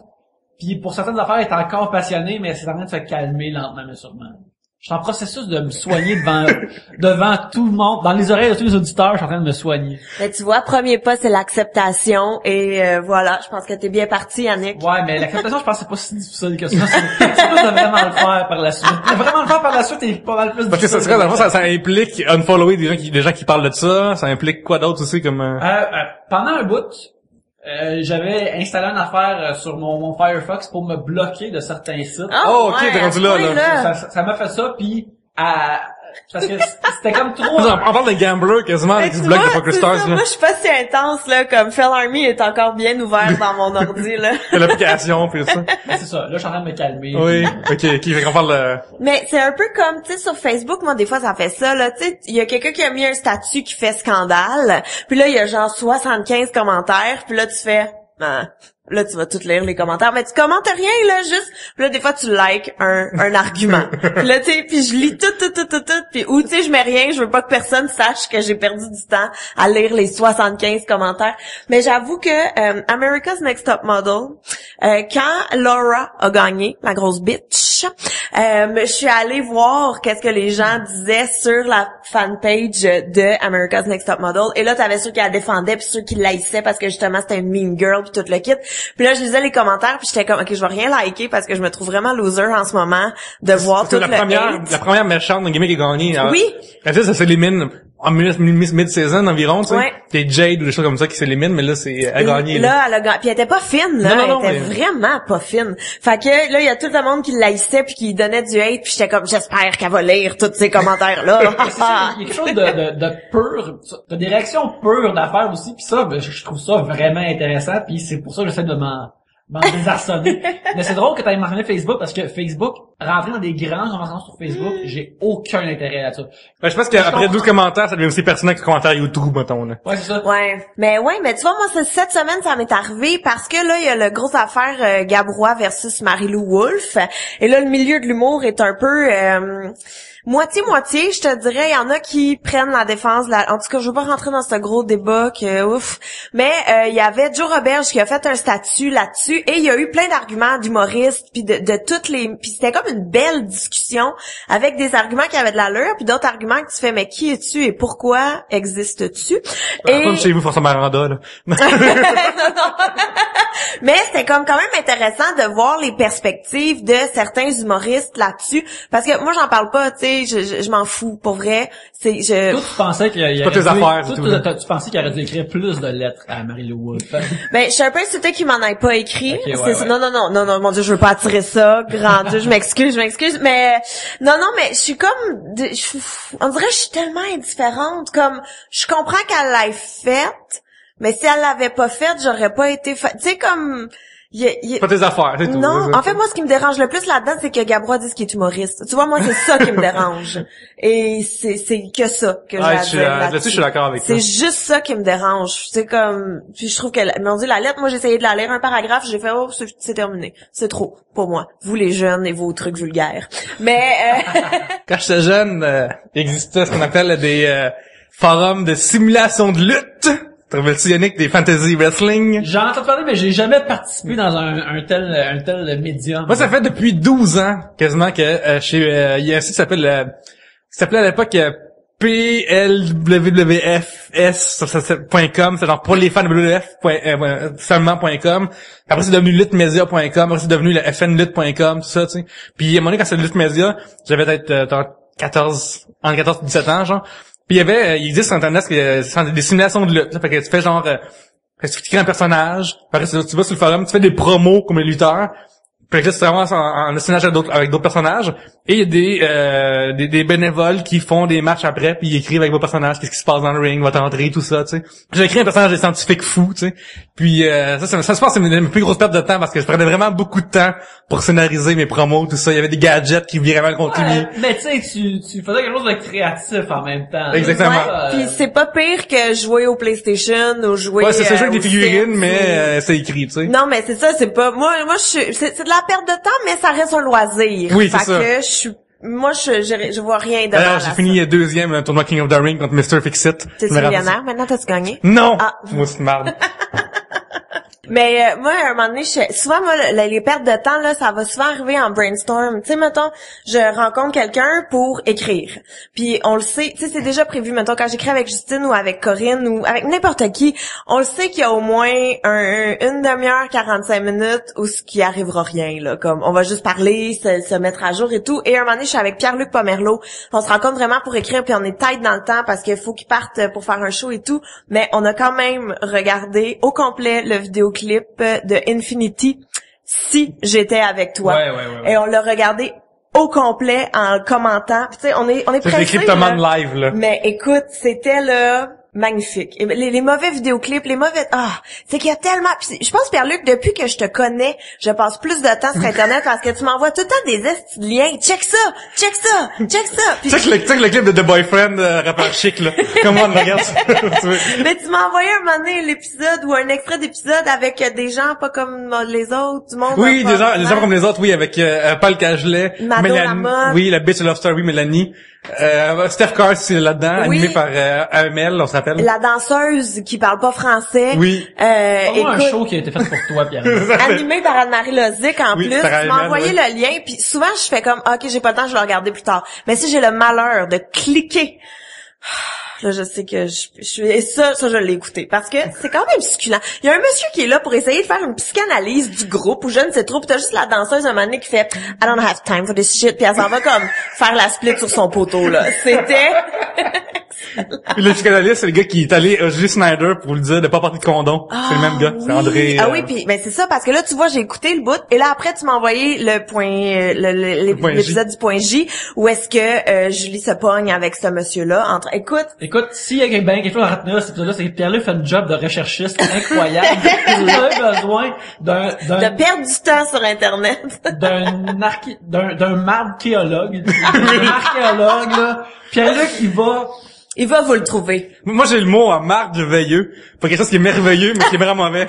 Puis pour certaines affaires, elle est encore passionnée, mais c'est en train de se calmer lentement mais sûrement. Je suis en processus de me soigner devant tout le monde, dans les oreilles de tous les auditeurs, je suis en train de me soigner. Mais tu vois, premier pas, c'est l'acceptation, et voilà, je pense que t'es bien parti, Yannick. Ouais, mais l'acceptation, je pense que c'est pas si difficile que ça. Tu peux vraiment le faire par la suite. Vraiment le faire par la suite est pas mal plus difficile. Parce que ça serait, dans le fond, ça implique unfollower des gens qui parlent de ça, ça implique quoi d'autre aussi comme... Pendant un bout, j'avais installé une affaire sur mon Firefox pour me bloquer de certains sites. Oh, ok, t'es rendu là. Ça m'a fait ça, puis parce que c'était comme trop... On parle de gambler quasiment avec du blog de Poker Stars. Moi, je suis pas si intense, là, comme Fell Army est encore bien ouvert dans mon ordi, là. L'application, puis ça. Mais c'est ça, là, je suis en train de me calmer. Oui, ok, fait qu'on parle de... Mais c'est un peu comme, tu sais, sur Facebook, moi, des fois, ça fait ça, là, tu sais, il y a quelqu'un qui a mis un statut qui fait scandale, puis là, il y a genre 75 commentaires, puis là, tu fais... Là, tu vas tout lire les commentaires, mais tu commentes rien, là, juste. Puis là, des fois, tu likes un argument. Puis là, tu sais, puis je lis tout, puis ou, tu sais, je mets rien, je veux pas que personne sache que j'ai perdu du temps à lire les 75 commentaires. Mais j'avoue que America's Next Top Model, quand Laura a gagné, la grosse bitch, je suis allée voir qu'est-ce que les gens disaient sur la fanpage de America's Next Top Model. Et là, t'avais ceux qui la défendaient, puis ceux qui l'haïssaient parce que justement, c'était une mean girl, puis tout le kit. Puis là, je lisais les commentaires, puis j'étais comme, ok, je vais rien liker parce que je me trouve vraiment loser en ce moment de voir tout le hate. La première méchante gimmick qui a gagné. Oui. Ça s'élimine en mid-saison environ, tu sais. Ouais. T'es Jade ou des choses comme ça qui s'éliminent, mais là, elle a gagné. Là, elle a gagné. Puis elle était pas fine, là. Non, elle était vraiment pas fine. Fait que, là, il y a tout le monde qui l'haïssait puis qui donnait du hate, puis j'étais comme, j'espère qu'elle va lire tous ces commentaires-là. Il y a quelque chose de pur, t'as des réactions pures d'affaires aussi, puis ça, je trouve ça vraiment intéressant, puis c'est pour ça que j'essaie de m'en désarçonner. Mais c'est drôle que t'aies mentionné Facebook, parce que Facebook, rentrer dans des grandes conversations sur Facebook, j'ai aucun intérêt là-dessus. Ben, je pense qu'après 12 commentaires, ça devient aussi pertinent que les commentaires YouTube, mettons, là. Ouais, c'est ça. Ouais. Mais tu vois, moi, cette semaine, ça m'est arrivé parce que là, il y a le gros affaire Gabrois versus Marie-Lou Wolfe. Et là, le milieu de l'humour est un peu... moitié-moitié, je te dirais. Il y en a qui prennent la défense. En tout cas, je veux pas rentrer dans ce gros débat ouf. Mais il y avait Joe Roberge qui a fait un statut là-dessus et il y a eu plein d'arguments d'humoristes puis de toutes les... Puis c'était comme une belle discussion avec des arguments qui avaient de l'allure puis d'autres arguments que tu fais, mais qui es-tu et pourquoi existes-tu? Comme chez vous, François Miranda, là. Non. Mais c'était comme quand même intéressant de voir les perspectives de certains humoristes là-dessus, parce que moi j'en parle pas, tu sais, sais, je m'en fous, pour vrai. Toi, tu pensais qu'il y pas tes affaires, tu pensais qu'il aurait dû écrire plus de lettres à Marie-Lou Wolfe. Ben, je suis un peu insultée qu'il m'en ait pas écrit. Okay, ouais. Non, mon Dieu, je veux pas attirer ça. Grand Dieu, je m'excuse. Mais, non, mais je suis comme, on dirait que je suis tellement indifférente. Comme, je comprends qu'elle l'ait faite, mais si elle l'avait pas faite, j'aurais pas été tu sais, comme, pas tes affaires, c'est tout. Non, en fait, moi, ce qui me dérange le plus là-dedans, c'est que Gabrois dise qu'il est humoriste. Tu vois, moi, c'est ça qui me dérange. Et c'est que ça que j'ai à dire là-dessus, je suis d'accord avec toi. C'est juste ça qui me dérange. C'est comme, puis je trouve que, on dit la lettre, moi, j'ai essayé de la lire un paragraphe, j'ai fait, oh, c'est terminé. C'est trop, pour moi. Vous, les jeunes, et vos trucs vulgaires. Mais, Quand j'étais jeune, il existait ce qu'on appelle des forums de simulation de lutte. Te rappelles-tu, Yannick, des fantasy wrestling? J'en entends parler, mais j'ai jamais participé dans un tel médium. Moi, ça fait depuis 12 ans, quasiment, que il y a un site qui s'appelait à l'époque plwwfs.com, c'est genre pour les fans de WWF seulement.com. Après c'est devenu luttmedia.com, après c'est devenu le fnlutte.com, tout ça, tu sais. Puis à un moment donné, quand c'était luttmedia, j'avais peut-être entre 14 et 17 ans, genre. Puis il existe sur internet des simulations de lutte. Là, fait que tu fais genre tu crées un personnage, après tu vas sur le forum, tu fais des promos comme les lutteurs. Puis là, c'est vraiment en simulation avec d'autres personnages. Et il y a des bénévoles qui font des matchs après, puis ils écrivent avec vos personnages, qu'est-ce qui se passe dans le ring, votre entrée, tout ça, tu sais. J'ai écrit un personnage des scientifiques fous, tu sais. Puis ça se passe, c'est une plus grosse perte de temps parce que je prenais vraiment beaucoup de temps pour scénariser mes promos, tout ça. Il y avait des gadgets qui viraient mal contre lui. Mais tu sais, tu faisais quelque chose de créatif en même temps. Exactement. ouais, puis c'est pas pire que jouer au PlayStation ou jouer. Ouais, c'est jouer avec des figurines, Sims, mais c'est écrit, tu sais. Non, mais c'est ça, c'est pas, moi, c'est de la perte de temps, mais ça reste un loisir. Oui, c'est fait ça. que je vois rien de mal. D'ailleurs, j'ai fini deuxième tournoi King of the Ring contre Mr. Fix-It. T'es millionnaire, maintenant t'as-tu gagné? Non! Ah. Moi, c'est marde. Mais moi, à un moment donné, souvent, moi, les pertes de temps, là, ça va souvent arriver en brainstorm. Tu sais, mettons, je rencontre quelqu'un pour écrire. Puis on le sait, tu sais, c'est déjà prévu. Mettons, quand j'écris avec Justine ou avec Corinne ou avec n'importe qui, on le sait qu'il y a au moins une demi-heure, 45 minutes où ce qui arrivera rien, là. Comme, on va juste parler, se mettre à jour et tout. Et à un moment donné, je suis avec Pierre-Luc Pomerleau. On se rencontre vraiment pour écrire, puis on est tight dans le temps parce qu'il faut qu'il parte pour faire un show et tout. Mais on a quand même regardé au complet le vidéoclip de Infinity, Si j'étais avec toi. Ouais. Et on l'a regardé au complet en commentant. Tu sais, on est C'est pressé. des Cryptoman live, là. Mais écoute, c'était là magnifique. Et les mauvais vidéoclips, c'est qu'il y a tellement. Puis je pense, Pierre-Luc, depuis que je te connais, je passe plus de temps sur Internet parce que tu m'envoies tout le temps des estis de liens. Check ça. Puis Check le clip de The Boyfriend, rappeur chic, là. Comment on regarde ça? mais tu m'as envoyé un moment donné l'épisode ou un extrait d'épisode avec des gens pas comme les autres, du monde. Oui, des gens comme les autres, oui, avec Paul Cagelet, Mado Mélanie, Lamotte. oui, la Bitch Love Story, Mélanie. Steph Curry, c'est là-dedans, Oui. animé par AML, on se rappelle. La danseuse qui parle pas français. Oui. Vraiment un Écoute, show qui a été fait pour toi, Pierre. animé par Anne-Marie Lozic en Oui, plus. par Tu m'as Ayman, envoyé ouais. le lien, puis souvent je fais comme OK, j'ai pas le temps, je vais le regarder plus tard. Mais si j'ai le malheur de cliquer, là je sais que et ça je l'ai écouté parce que c'est quand même succulent. Il y a un monsieur qui est là pour essayer de faire une psychanalyse du groupe ou je ne sais trop, puis t'as juste la danseuse un moment donné qui fait I don't have time for this shit, puis elle s'en va comme faire la split sur son poteau là. C'était Puis le psychanalyste, c'est le gars qui est allé à Julie Snyder pour lui dire de pas porter de condom. C'est le même gars, c'est André. Ah oui, puis ben c'est ça parce que là tu vois, j'ai écouté le bout et là après tu m'as envoyé le point l'épisode du point J où est-ce que Julie se pogne avec ce monsieur-là Écoute, s'il y a bien quelque chose à retenir de cet épisode-là, c'est que Pierre-Luc fait un job de recherchiste incroyable. Il a besoin de perdre du temps sur internet. d'un marquéologue. Un archéologue, là. Pierre-Luc, Il va vous le trouver. Moi, j'ai le mot en marde de veilleux. Pas quelque chose qui est merveilleux, mais qui est vraiment mauvais.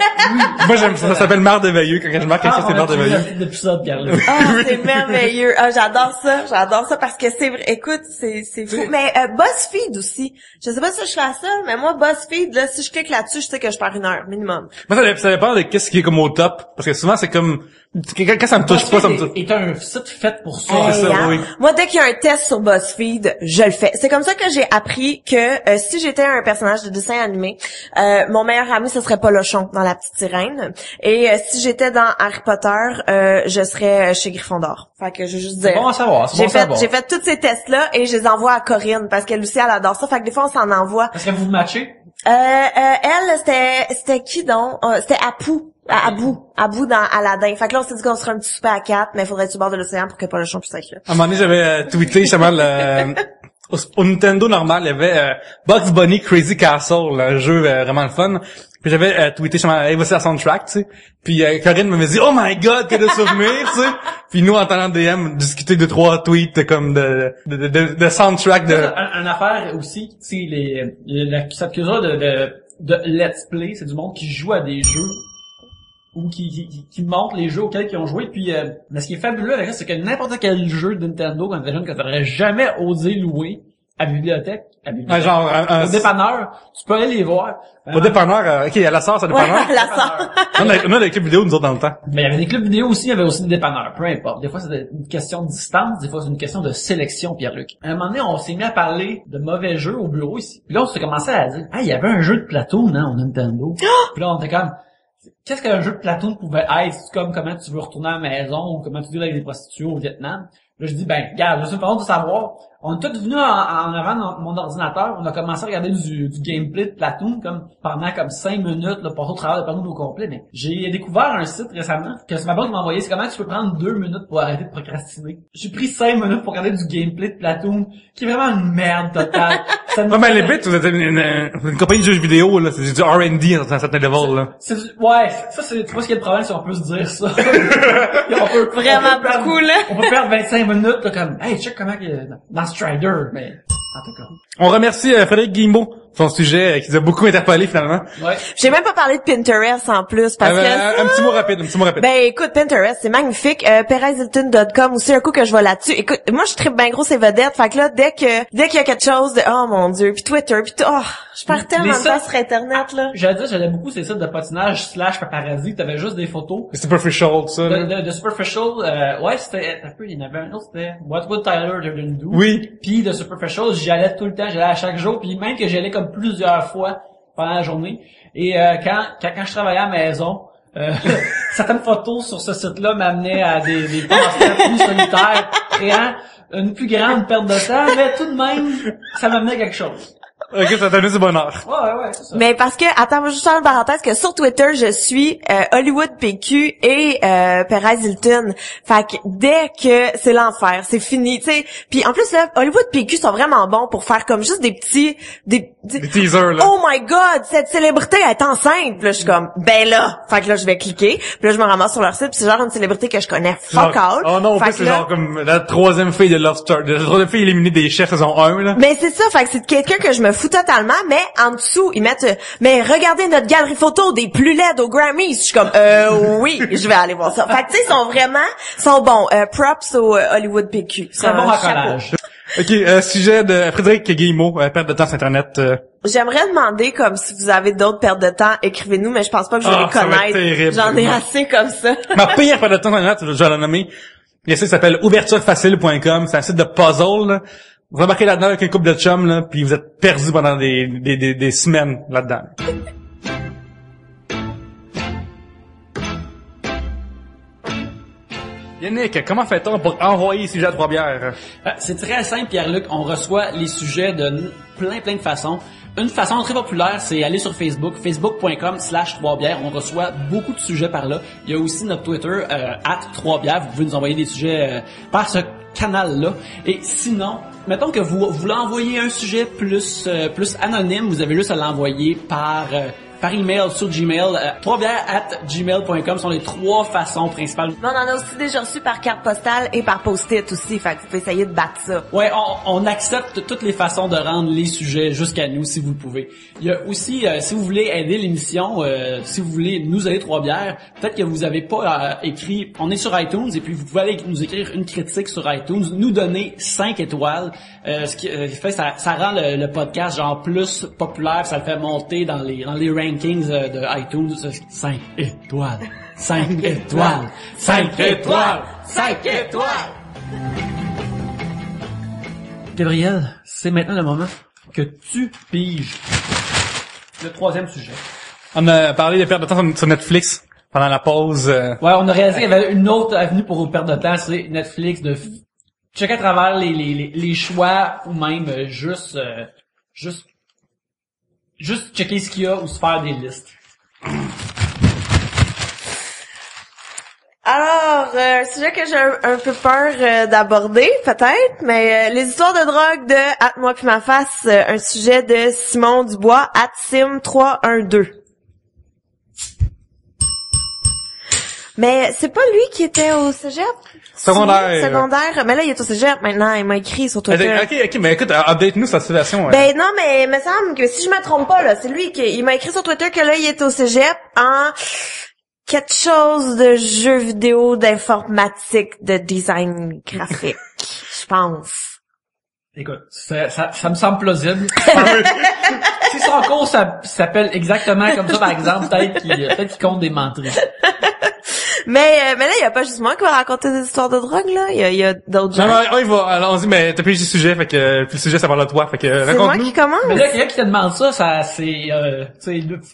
Moi, j'aime ça. Ça s'appelle marde de veilleux. Quand je marque quelque chose, c'est marde de veilleux. L'épisode, Pierre-Luc. Ah, c'est merveilleux. Ah, j'adore ça parce que c'est vrai. Écoute, c'est fou. Mais BuzzFeed aussi. Je sais pas si je suis la seule, mais moi BuzzFeed là, si je clique là-dessus, je sais que je perds 1 heure minimum. Moi, ça dépend de qu'est-ce qui est comme au top. Parce que souvent, c'est comme, Quand ça me touche pas, ça me touche. est un site fait pour ça. c'est ça, Hein? oui. Moi, dès qu'il y a un test sur BuzzFeed, je le fais. C'est comme ça que j'ai appris que si j'étais un personnage de dessin animé, mon meilleur ami, ce serait Polochon dans La Petite Sirène. Et si j'étais dans Harry Potter, je serais chez Gryffondor. Fait que je veux juste dire... C'est bon à savoir, c'est bon à savoir. J'ai fait tous ces tests-là et je les envoie à Corinne parce qu'elle aussi, elle adore ça. Fait que des fois, on s'en envoie. Est-ce que vous matchez? Elle, c'était qui donc? C'était Abou dans Aladdin. Fait que là, on s'est dit qu'on serait un petit souper à 4, mais il faudrait être sur le bord de l'océan pour que Polochon puisse être là. À un moment donné, j'avais tweeté justement au Nintendo normal, il y avait Bugs Bunny Crazy Castle, un jeu vraiment le fun. Puis j'avais tweeté justement, hey, voici la soundtrack, tu sais. Puis Corinne m'avait dit, oh my god, que de souvenirs, tu sais. Puis nous, en tenant DM, discuter de 3 tweets comme de soundtrack de... Une affaire aussi, tu sais, cette culture de let's play, c'est du monde qui joue à des jeux ou qui montre les jeux auxquels ils ont joué. Puis mais ce qui est fabuleux avec ça, c'est que n'importe quel jeu de Nintendo quand t'es jeune que t'aurais jamais osé louer à bibliothèque, genre au dépanneur, tu peux aller les voir. Au dépanneur, ok, à la sort, ça dépanneur. Ouais, la sort. On a des clubs vidéo, nous autres, dans le temps. Mais il y avait des clubs vidéo aussi, il y avait aussi des dépanneurs, peu importe. Des fois, c'était une question de distance, des fois, c'est une question de sélection, Pierre-Luc. À un moment donné, on s'est mis à parler de mauvais jeux au bureau ici. Puis là, on s'est commencé à dire, il y avait un jeu de Platoon, hein, au Nintendo. Puis là, on était comme, qu'est-ce qu'un jeu de Platoon pouvait être? C'est comme comment tu veux retourner à la maison ou comment tu deals avec des prostituées au Vietnam. Là, je dis, regarde, je suis pas honte de savoir. On est tous venus en avant de mon ordinateur, on a commencé à regarder du gameplay de Platoon pendant 5 minutes, là, passer au travers de Platoon au complet. Mais j'ai découvert un site récemment que c'est ma boss qui m'a envoyé, c'est comment tu peux prendre 2 minutes pour arrêter de procrastiner. J'ai pris 5 minutes pour regarder du gameplay de Platoon, qui est vraiment une merde totale. Non, mais les bits, vous êtes une compagnie de jeux vidéo, là, c'est du R&D dans un certain level, là. Ouais, ça c'est, tu vois ce qui est le problème si on peut se dire ça. Vraiment beaucoup, là. On peut perdre 25 minutes, là, comme, hey, check comment dans Strider, mais, en tout cas. On remercie Frédéric Guillemot, son sujet qui nous a beaucoup interpellé finalement. Ouais. J'ai même pas parlé de Pinterest en plus parce que un petit mot rapide. Ben écoute, Pinterest, c'est magnifique. PerezHilton.com aussi, un coup que je vais là-dessus. Écoute, moi je tripe bien gros ces vedettes, fait que là dès qu'il y a quelque chose de oh mon dieu, puis Twitter, puis je pars tellement de temps sur internet là. J'allais beaucoup ces sites de patinage / paparazzi, t'avais juste des photos. Superficial, ça. De Superficial, ouais, c'était un peu, il y en avait un autre, c'était What Would Tyler Do. Oui. Puis de Superficial, j'y allais tout le temps, j'allais à chaque jour, puis même que j'y allais comme plusieurs fois pendant la journée. Et quand je travaillais à la maison, certaines photos sur ce site-là m'amenaient à des passe-temps plus solitaires, créant une plus grande perte de temps, mais tout de même, ça m'amenait quelque chose. Ok, ça t'a donné du bonheur. Ouais, c'est ça. Mais parce que, attends, moi, je juste faire une parenthèse que sur Twitter, je suis Hollywood PQ et Perez Hilton. Fait que dès que c'est l'enfer, c'est fini, tu sais. Puis en plus, là, Hollywood PQ sont vraiment bons pour faire comme juste des teasers, là. Oh my god, cette célébrité est enceinte. Puis là, je suis comme, ben là. Fait que là, je vais cliquer. Puis là, je me ramasse sur leur site. Puis c'est genre une célébrité que je connais fuck all. Oh non, en fait plus, c'est genre comme la troisième fille de Love Story. La troisième fille éliminée des chefs saison 1, là. Mais c'est ça, fait que c'est quelqu'un que je me fous totalement, mais en dessous, ils mettent mais regardez notre galerie photo des plus laides aux Grammys. Je suis comme oui, je vais aller voir ça. Fait que tu sais, ils sont bons. Props au Hollywood PQ. C'est un bon racolage. Ok, sujet de Frédéric Guillemot, perte de temps sur Internet. J'aimerais demander comme si vous avez d'autres pertes de temps, écrivez-nous, mais je pense pas que je vais les ça va être connaître. terrible. J'en ai assez comme ça. Ma pire perte de temps sur Internet, je vais la nommer. Il y a un site qui s'appelle ouverturefacile.com. C'est un site de puzzle, là. Vous embarquez là-dedans avec une couple de chums, là, puis vous êtes perdu pendant des semaines là-dedans. Yannick, comment fait-on pour envoyer les sujets à Trois-Bières? C'est très simple, Pierre-Luc. On reçoit les sujets de plein de façons. Une façon très populaire, c'est aller sur Facebook, facebook.com/3bières. On reçoit beaucoup de sujets par là. Il y a aussi notre Twitter, @3bières. Vous pouvez nous envoyer des sujets par ce canal-là. Et sinon, mettons que vous voulez envoyer un sujet plus anonyme, vous avez juste à l'envoyer par email sur Gmail. 3bières@gmail.com sont les 3 façons principales. Mais on en a aussi déjà reçu par carte postale et par post-it aussi, fait que vous pouvez essayer de battre ça. Ouais, on accepte toutes les façons de rendre les sujets jusqu'à nous si vous le pouvez. Il y a aussi, si vous voulez aider l'émission, si vous voulez nous aider Trois-Bières, peut-être que vous avez pas écrit, on est sur iTunes et puis vous pouvez aller nous écrire une critique sur iTunes, nous donner 5 étoiles, ce qui fait ça rend le podcast genre plus populaire, ça le fait monter dans les rankings de iTunes, 5 étoiles. 5 étoiles. 5 étoiles. 5 étoiles. Gabriel, c'est maintenant le moment que tu piges le 3e sujet. On a parlé de perte de temps sur Netflix pendant la pause. Ouais, on a réalisé qu'il y avait une autre avenue pour perdre de temps, c'est Netflix, de checker à travers les choix, ou même juste checker ce qu'il y a ou se faire des listes. Alors, un sujet que j'ai un peu peur d'aborder, peut-être, mais les histoires de drogue de moi puis ma face, un sujet de Simon Dubois, @sim312. Mais c'est pas lui qui était au cégep? Secondaire. Mais là, il est au cégep maintenant. Il m'a écrit sur Twitter. Ok, mais écoute, update-nous sa situation. Ben non, mais il me semble que si je me trompe pas, là, c'est lui il m'a écrit sur Twitter que là, il est au cégep en quelque chose de jeux vidéo, d'informatique, de design graphique, je pense. Écoute, ça me semble plausible. Si son cours s'appelle exactement comme ça, par exemple, peut-être qu'il compte des menteries. Mais là, il y a pas juste moi qui va raconter des histoires de drogue, là. Il y a d'autres gens. Non, on y va. Alors, on dit, mais t'as pris le sujet, fait que, puis le sujet, ça parle de toi, fait que, raconte-nous. C'est moi qui commence. Mais là, quelqu'un qui te demande ça,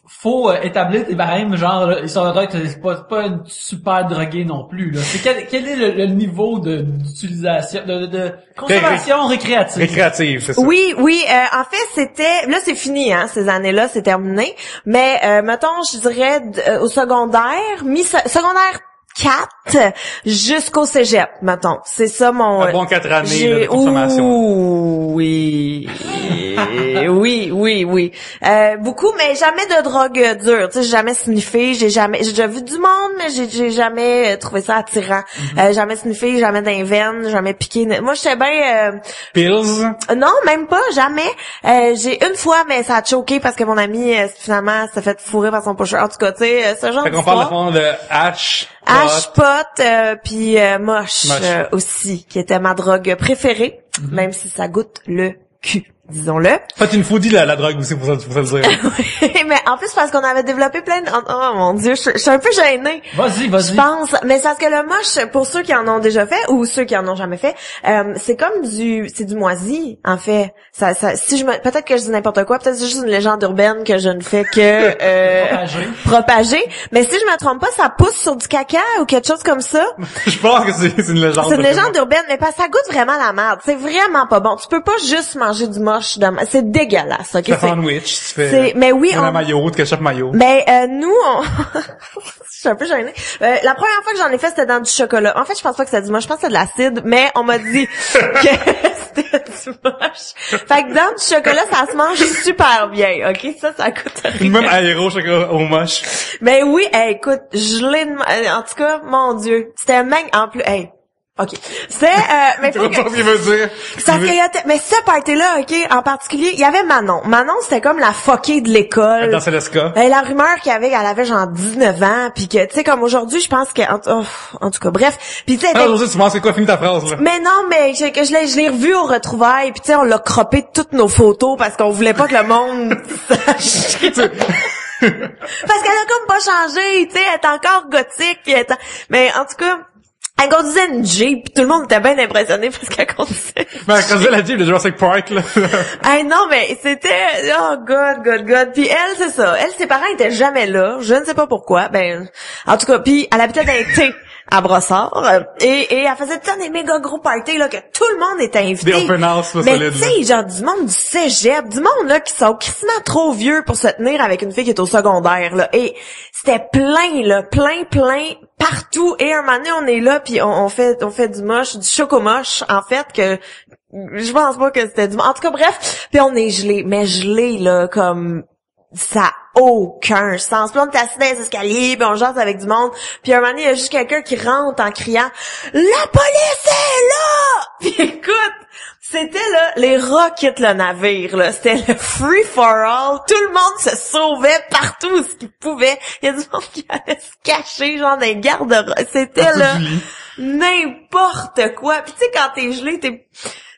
faut établir tes barèmes, genre, histoire de drogue, c'est pas une super droguée non plus, là. C'est quel est le niveau d'utilisation, de consommation récréative? Récréative, c'est ça. Oui, en fait, c'était, là, c'est fini, hein, ces années-là, c'est terminé. Mais, mettons, je dirais, au secondaire, secondaire 4 jusqu'au cégep, mettons. C'est ça mon... Un bon 4 années là, de consommation. Oui. oui. Beaucoup, mais jamais de drogue dure. Tu sais, j'ai jamais sniffé, j'ai déjà vu du monde, mais j'ai jamais trouvé ça attirant. Jamais sniffé, jamais d'inveine, jamais piqué. Moi, j'étais bien... Pills? Non, même pas, jamais. J'ai une fois, mais ça a choqué parce que mon ami, finalement, s'est fait fourrer par son pusher. En tout cas, tu sais, ce genre de... Fait qu'on parle de fond de hash, pot, puis moche. Aussi, qui était ma drogue préférée, même si ça goûte le cul, disons-le. Faites une foodie la drogue aussi pour ça le dire. Mais en plus parce qu'on avait développé plein de... Oh mon Dieu, je suis un peu gênée. Vas-y. Je pense, mais c'est parce que le moche, pour ceux qui en ont déjà fait ou ceux qui en ont jamais fait, c'est comme c'est du moisi en fait. Ça si peut-être que je dis n'importe quoi, peut-être c'est juste une légende urbaine que je ne fais que propager. Mais si je me trompe pas, ça pousse sur du caca ou quelque chose comme ça. Je pense que c'est une légende. C'est une légende urbaine, mais ça goûte vraiment la merde. C'est vraiment pas bon. Tu peux pas juste manger du moche. C'est dégueulasse, ok? C'est un sandwich, tu fais. Mais oui, un maillot, de ketchup maillot. Mais nous, je suis un peu gênée. La première fois que j'en ai fait, c'était dans du chocolat. En fait, je pense pas que c'était du moche, je pense que c'était de l'acide, mais on m'a dit que c'était du moche. Fait que dans du chocolat, ça se mange super bien, ok? Ça coûte rien. Même aéro chocolat au moche. Mais oui, écoute, en tout cas, mon Dieu, c'était en plus, OK. C'est mais faut que qu'il veut dire. Mais ce party là, OK, en particulier, il y avait Manon. Manon, c'était comme la fuckée de l'école. Dans Célesca. La rumeur qu'elle avait genre 19 ans, puis que tu sais comme aujourd'hui, je pense que en tout cas bref, puis tu sais aujourd'hui tu penses c'est quoi fini ta phrase là. Mais non, mais je l'ai revu au retrouvailles, puis tu sais on l'a croppé toutes nos photos parce qu'on voulait pas que le monde sache. Parce qu'elle a comme pas changé, tu sais, elle est encore gothique, puis mais en tout cas elle conduisait une Jeep, pis tout le monde était bien impressionné parce qu'elle conduisait. Mais elle conduisait la Jeep de Jurassic Park, là. Non, mais c'était, oh god. Puis elle, c'est ça. Elle, ses parents étaient jamais là. Je ne sais pas pourquoi. En tout cas, puis elle habitait dans les thés à Brossard. Et elle faisait tout le temps des méga gros parties, là, que tout le monde était invité. Des open house, là, mais solide. Mais tu sais, genre du monde du cégep, du monde, là, qui sont quasiment trop vieux pour se tenir avec une fille qui est au secondaire, là. Et c'était plein, là, plein, partout. Et un moment donné, on est là, puis on fait du moche, du chocomoche, en fait, que je pense pas que c'était du... En tout cas, bref, puis on est gelé, mais gelé, là, comme... Ça a aucun sens. Puis on est assis dans les escaliers, puis on jase avec du monde. Puis un moment donné, il y a juste quelqu'un qui rentre en criant « La police est là! » Puis écoute, c'était là, les rats quittent le navire, là. C'était le free for all. Tout le monde se sauvait partout où ce qu'il pouvait. Il y a du monde qui allait se cacher, genre dans les garde-rats. C'était là n'importe quoi. Puis tu sais, quand t'es gelé,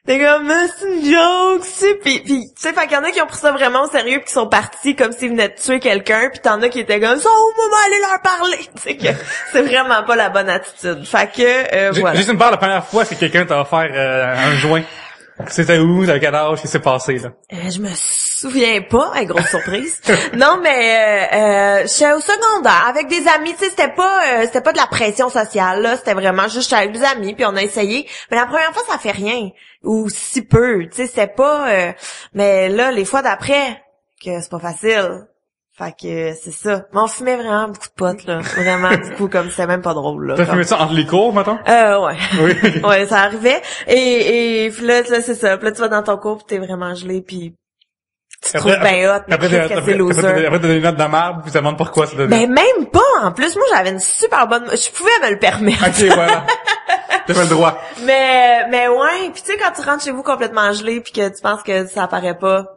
T'es comme, c'est une joke, c'est... Puis tu sais, fait qu'il y en a qui ont pris ça vraiment au sérieux pis qui sont partis comme s'ils venaient de tuer quelqu'un, pis t'en as qui étaient comme, ça, maman, allez leur parler! Tu sais que c'est vraiment pas la bonne attitude. Fait que, voilà. Juste une part, la première fois, c'est que quelqu'un t'a offert un joint. C'était où? T'avais quel âge? Qu'est-ce qui s'est passé, là? Je me souviens pas, grosse surprise. Non, mais j'étais au secondaire avec des amis, tu sais, c'était pas de la pression sociale, là, c'était vraiment juste j'étais avec des amis, puis on a essayé. Mais la première fois, ça fait rien, ou si peu, tu sais, c'était pas... mais là, les fois d'après, que c'est pas facile. Fait que c'est ça. Mais on fumait vraiment beaucoup de potes, là. Vraiment beaucoup, comme c'était même pas drôle, là. T'as fumé ça entre les cours, mettons? Ouais. Oui. Ouais, ça arrivait. Et puis là, c'est ça. Puis là, tu vas dans ton cours, pis t'es vraiment gelé, puis tu te trouves bien hot, mais qu'est-ce que c'est loser. Après, t'as des notes de merde, puis tu te demandes pourquoi ça donne. Mais même pas, en plus. Moi, j'avais une super bonne... Je pouvais me le permettre. Ok, voilà. T'avais le droit. Mais ouais. Puis tu sais, quand tu rentres chez vous complètement gelé, puis que tu penses que ça apparaît pas...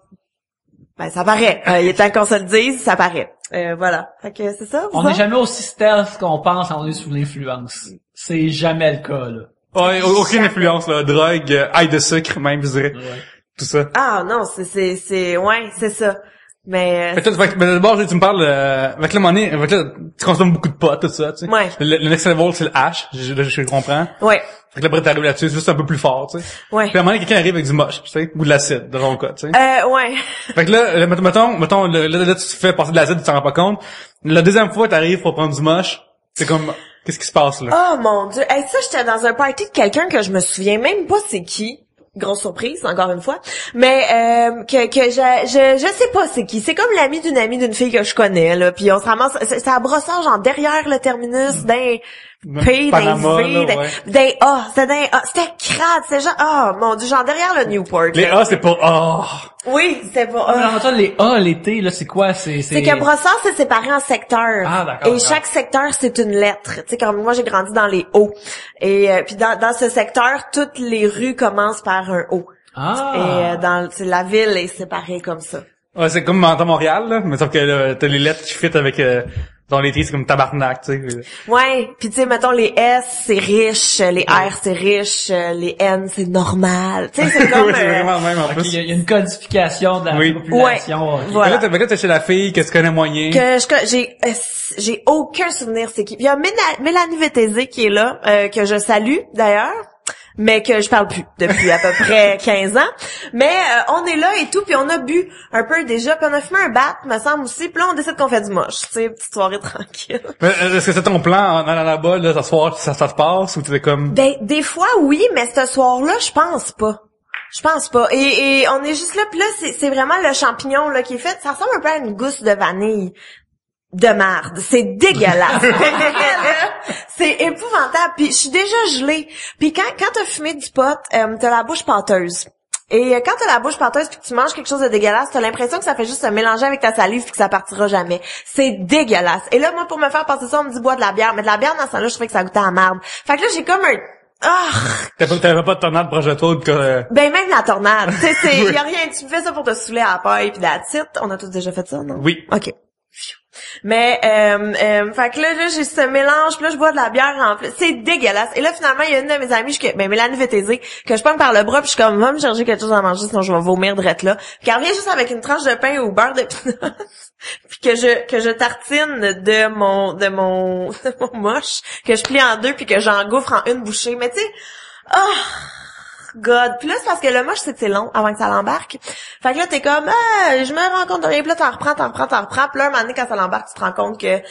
Ben, ça paraît. Il est temps qu'on se le dise, ça paraît. Voilà. Fait que c'est ça. On n'est jamais aussi stealth qu'on pense quand on est sous l'influence. C'est jamais le cas, là. Ouais, aucune influence, là. Drogue, ail de sucre, même, je dirais. Ouais. Tout ça. Ah, non, ouais, c'est ça. Mais, d'abord, tu me parles, avec le money, avec là, tu consommes beaucoup de pot, tout ça, tu sais. Ouais. Le next level, c'est le hash, je comprends. ouais. Fait que là, après, t'arrives là-dessus, c'est juste un peu plus fort, tu sais. Ouais. Puis à un moment donné, quelqu'un arrive avec du moche, tu sais, ou de l'acide, dans ton cas, tu sais. Ouais. Fait que là, mettons, là, tu te fais passer de l'acide, tu t'en rends pas compte. La deuxième fois, t'arrives pour prendre du moche, c'est comme, qu'est-ce qui se passe, là? Oh mon Dieu. Hey, ça, j'étais dans un party de quelqu'un que je me souviens même pas c'est qui. Grosse surprise, encore une fois. Mais que je sais pas c'est qui. C'est comme l'ami d'une fille que je connais, là. Puis on se ramasse... C'est à Brossard, genre derrière le terminus d'un P, d'un V, d'un A. C'était d'un A. C'était crade. C'était genre... Oh mon Dieu, genre derrière le Newport. Les A, c'est pas A. Oui, c'était pas Mais A. en toi, les A, l'été, là, c'est quoi? C'est que Brossard, c'est séparé en secteurs. Ah, d'accord. Et chaque secteur, c'est une lettre. Tu sais, comme moi, j'ai grandi dans les O. Et puis dans ce secteur, toutes les rues commencent par un O. Ah. Et la ville est séparée comme ça. Ouais, c'est comme dans Montréal, là. Mais sauf que là, t'as les lettres qui fit avec, dans les c'est comme tabarnak, tu sais. Ouais, puis tu sais, mettons, les S, c'est riche, les R, c'est riche, les N, c'est normal. Tu sais, c'est comme... oui, c'est vraiment même, en plus. Il y a une codification de la population. Ouais, okay. voilà. Fait là, t'es chez la fille que tu connais moyen. J'ai aucun souvenir c'est qui. Il y a Mélanie Vétézé qui est là, que je salue, d'ailleurs. Mais que je parle plus depuis à peu près 15 ans. Mais on est là et tout, puis on a bu un peu déjà, puis on a fumé un bat, me semble aussi, puis là on décide qu'on fait du moche, tu sais, petite soirée tranquille. Mais est-ce que c'est ton plan en allant là-bas, là, s'asseoir, ça te passe, ou t'es comme... Ben, des fois oui, mais ce soir-là, je pense pas. Je pense pas. Et on est juste là, puis là, c'est vraiment le champignon là qui est fait, ça ressemble un peu à une gousse de vanille. De merde, c'est dégueulasse. C'est épouvantable. Puis je suis déjà gelée. Puis quand t'as fumé du pot, t'as la bouche pâteuse. Et quand t'as la bouche pâteuse puis que tu manges quelque chose de dégueulasse, t'as l'impression que ça fait juste se mélanger avec ta salive puis que ça partira jamais. C'est dégueulasse. Et là, moi, pour me faire passer ça, on me dit bois de la bière. Mais de la bière dans ce temps-là, je trouvais que ça goûtait à la merde. Fait que là, j'ai comme un... T'avais pas de tornade proche de toi Ben même la tornade. Tu sais, y a rien. Tu fais ça pour te saouler à la paille puis that's it. On a tous déjà fait ça, non? Oui. OK. Mais fait que là j'ai ce mélange, puis là je bois de la bière en plus, c'est dégueulasse. Et là finalement il y a une de mes amies Mélanie Vétézé que je pogne par le bras, puis je suis comme va me chercher quelque chose à manger sinon je vais vomir drette là. Puis elle revient juste avec une tranche de pain au beurre de pinot. Puis que je tartine de mon moche, que je plie en deux puis que j'engouffre en une bouchée. Mais tu sais, God. Puis là, c'est parce que le moche, c'est long avant que ça l'embarque. Fait que là, t'es comme, je me rends compte de rien. Puis là, t'en reprends. Puis là, un moment donné, quand ça l'embarque, tu te rends compte que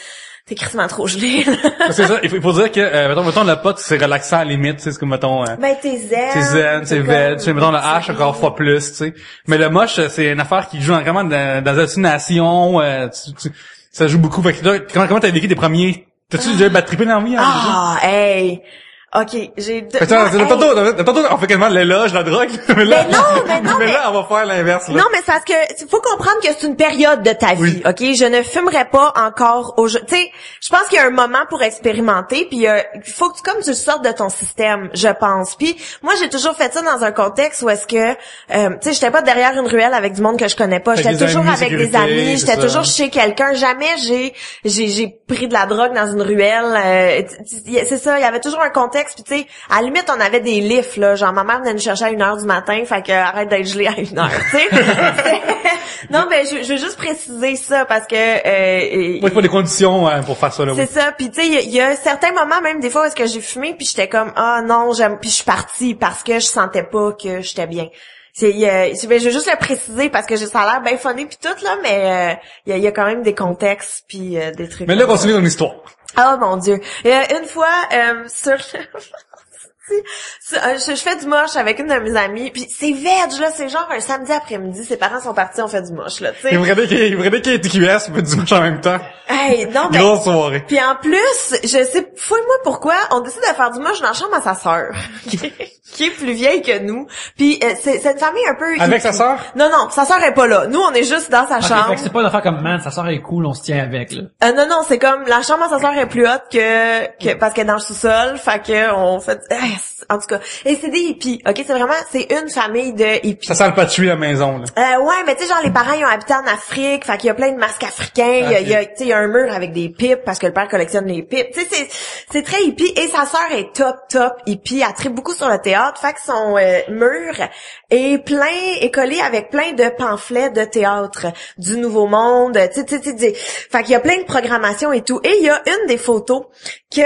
t'es crissement trop gelé. C'est ça. Il faut dire que, mettons, le pot, c'est relaxant à la limite, tu sais, c'est comme, mettons, ben, t'es zen. C'est zen, c'est veg. Tu sais, mettons, le hash encore fois plus, tu sais. Mais le moche, c'est une affaire qui joue vraiment dans l'hallucination, ça joue beaucoup. Fait que là, comment t'as vécu tes premiers, t'as-tu déjà battrippé dans la vie, hein, déjà? Hey. OK, j'ai... Tantôt, on fait quasiment l'éloge, la drogue. Mais là, mais là, on va faire l'inverse, là. Non, mais c'est parce que, faut comprendre que c'est une période de ta vie, OK? Je ne fumerai pas encore au jeu. Tu sais, je pense qu'il y a un moment pour expérimenter, puis il faut que tu sortes de ton système, je pense. Puis moi, j'ai toujours fait ça dans un contexte où est-ce que, tu sais, j'étais pas derrière une ruelle avec du monde que je connais pas. J'étais toujours avec des amis, j'étais toujours chez quelqu'un. Jamais j'ai pris de la drogue dans une ruelle. C'est ça, il y avait toujours un contexte contexte, puis tu sais, à la limite, on avait des lifts, là, genre ma mère venait nous chercher à 1h du matin, fait que arrête d'être gelé à 1h, tu sais. Non, mais je veux juste préciser ça, parce que... il faut des conditions pour faire ça, là. C'est ça, puis tu sais, il y a certains moments, même des fois, où est-ce que j'ai fumé, puis j'étais comme, ah non, puis je suis partie, parce que je sentais pas que j'étais bien. Je veux juste le préciser parce que ça a l'air bien funny pis tout là, mais il y a quand même des contextes puis des trucs. Mais là, continue dans l'histoire. Oh mon Dieu. Une fois je fais du moche avec une de mes amies, puis c'est veg là, c'est genre un samedi après-midi, ses parents sont partis, on fait du moche là, tu sais. Il vrai qu'il y ait TQS, mais du moche en même temps. Hey, non mais grosse soirée. Puis en plus, je sais fouille-moi pourquoi, on décide de faire du moche dans la chambre à sa sœur, qui est plus vieille que nous. Puis c'est une famille un peu avec sa sœur? Non, sa sœur est pas là. Nous on est juste dans sa chambre. Fait que c'est pas une affaire comme man, sa sœur est cool, on se tient avec là. Non, c'est comme la chambre à sa sœur est plus haute que parce qu'elle est dans le sous-sol, fait que on fait en tout cas. Et c'est des hippies, OK, c'est une famille de hippies. Ça sent le patchouli à la maison là. Ouais, mais tu sais genre les parents ils ont habité en Afrique, fait qu'il y a plein de masques africains, okay. il y a un mur avec des pipes parce que le père collectionne les pipes. Tu sais c'est très hippie et sa sœur est top hippie, elle tripe beaucoup sur le théâtre, fait que son mur est collé avec plein de pamphlets de théâtre du Nouveau Monde, tu sais fait qu'il y a plein de programmation et tout. Et il y a une des photos que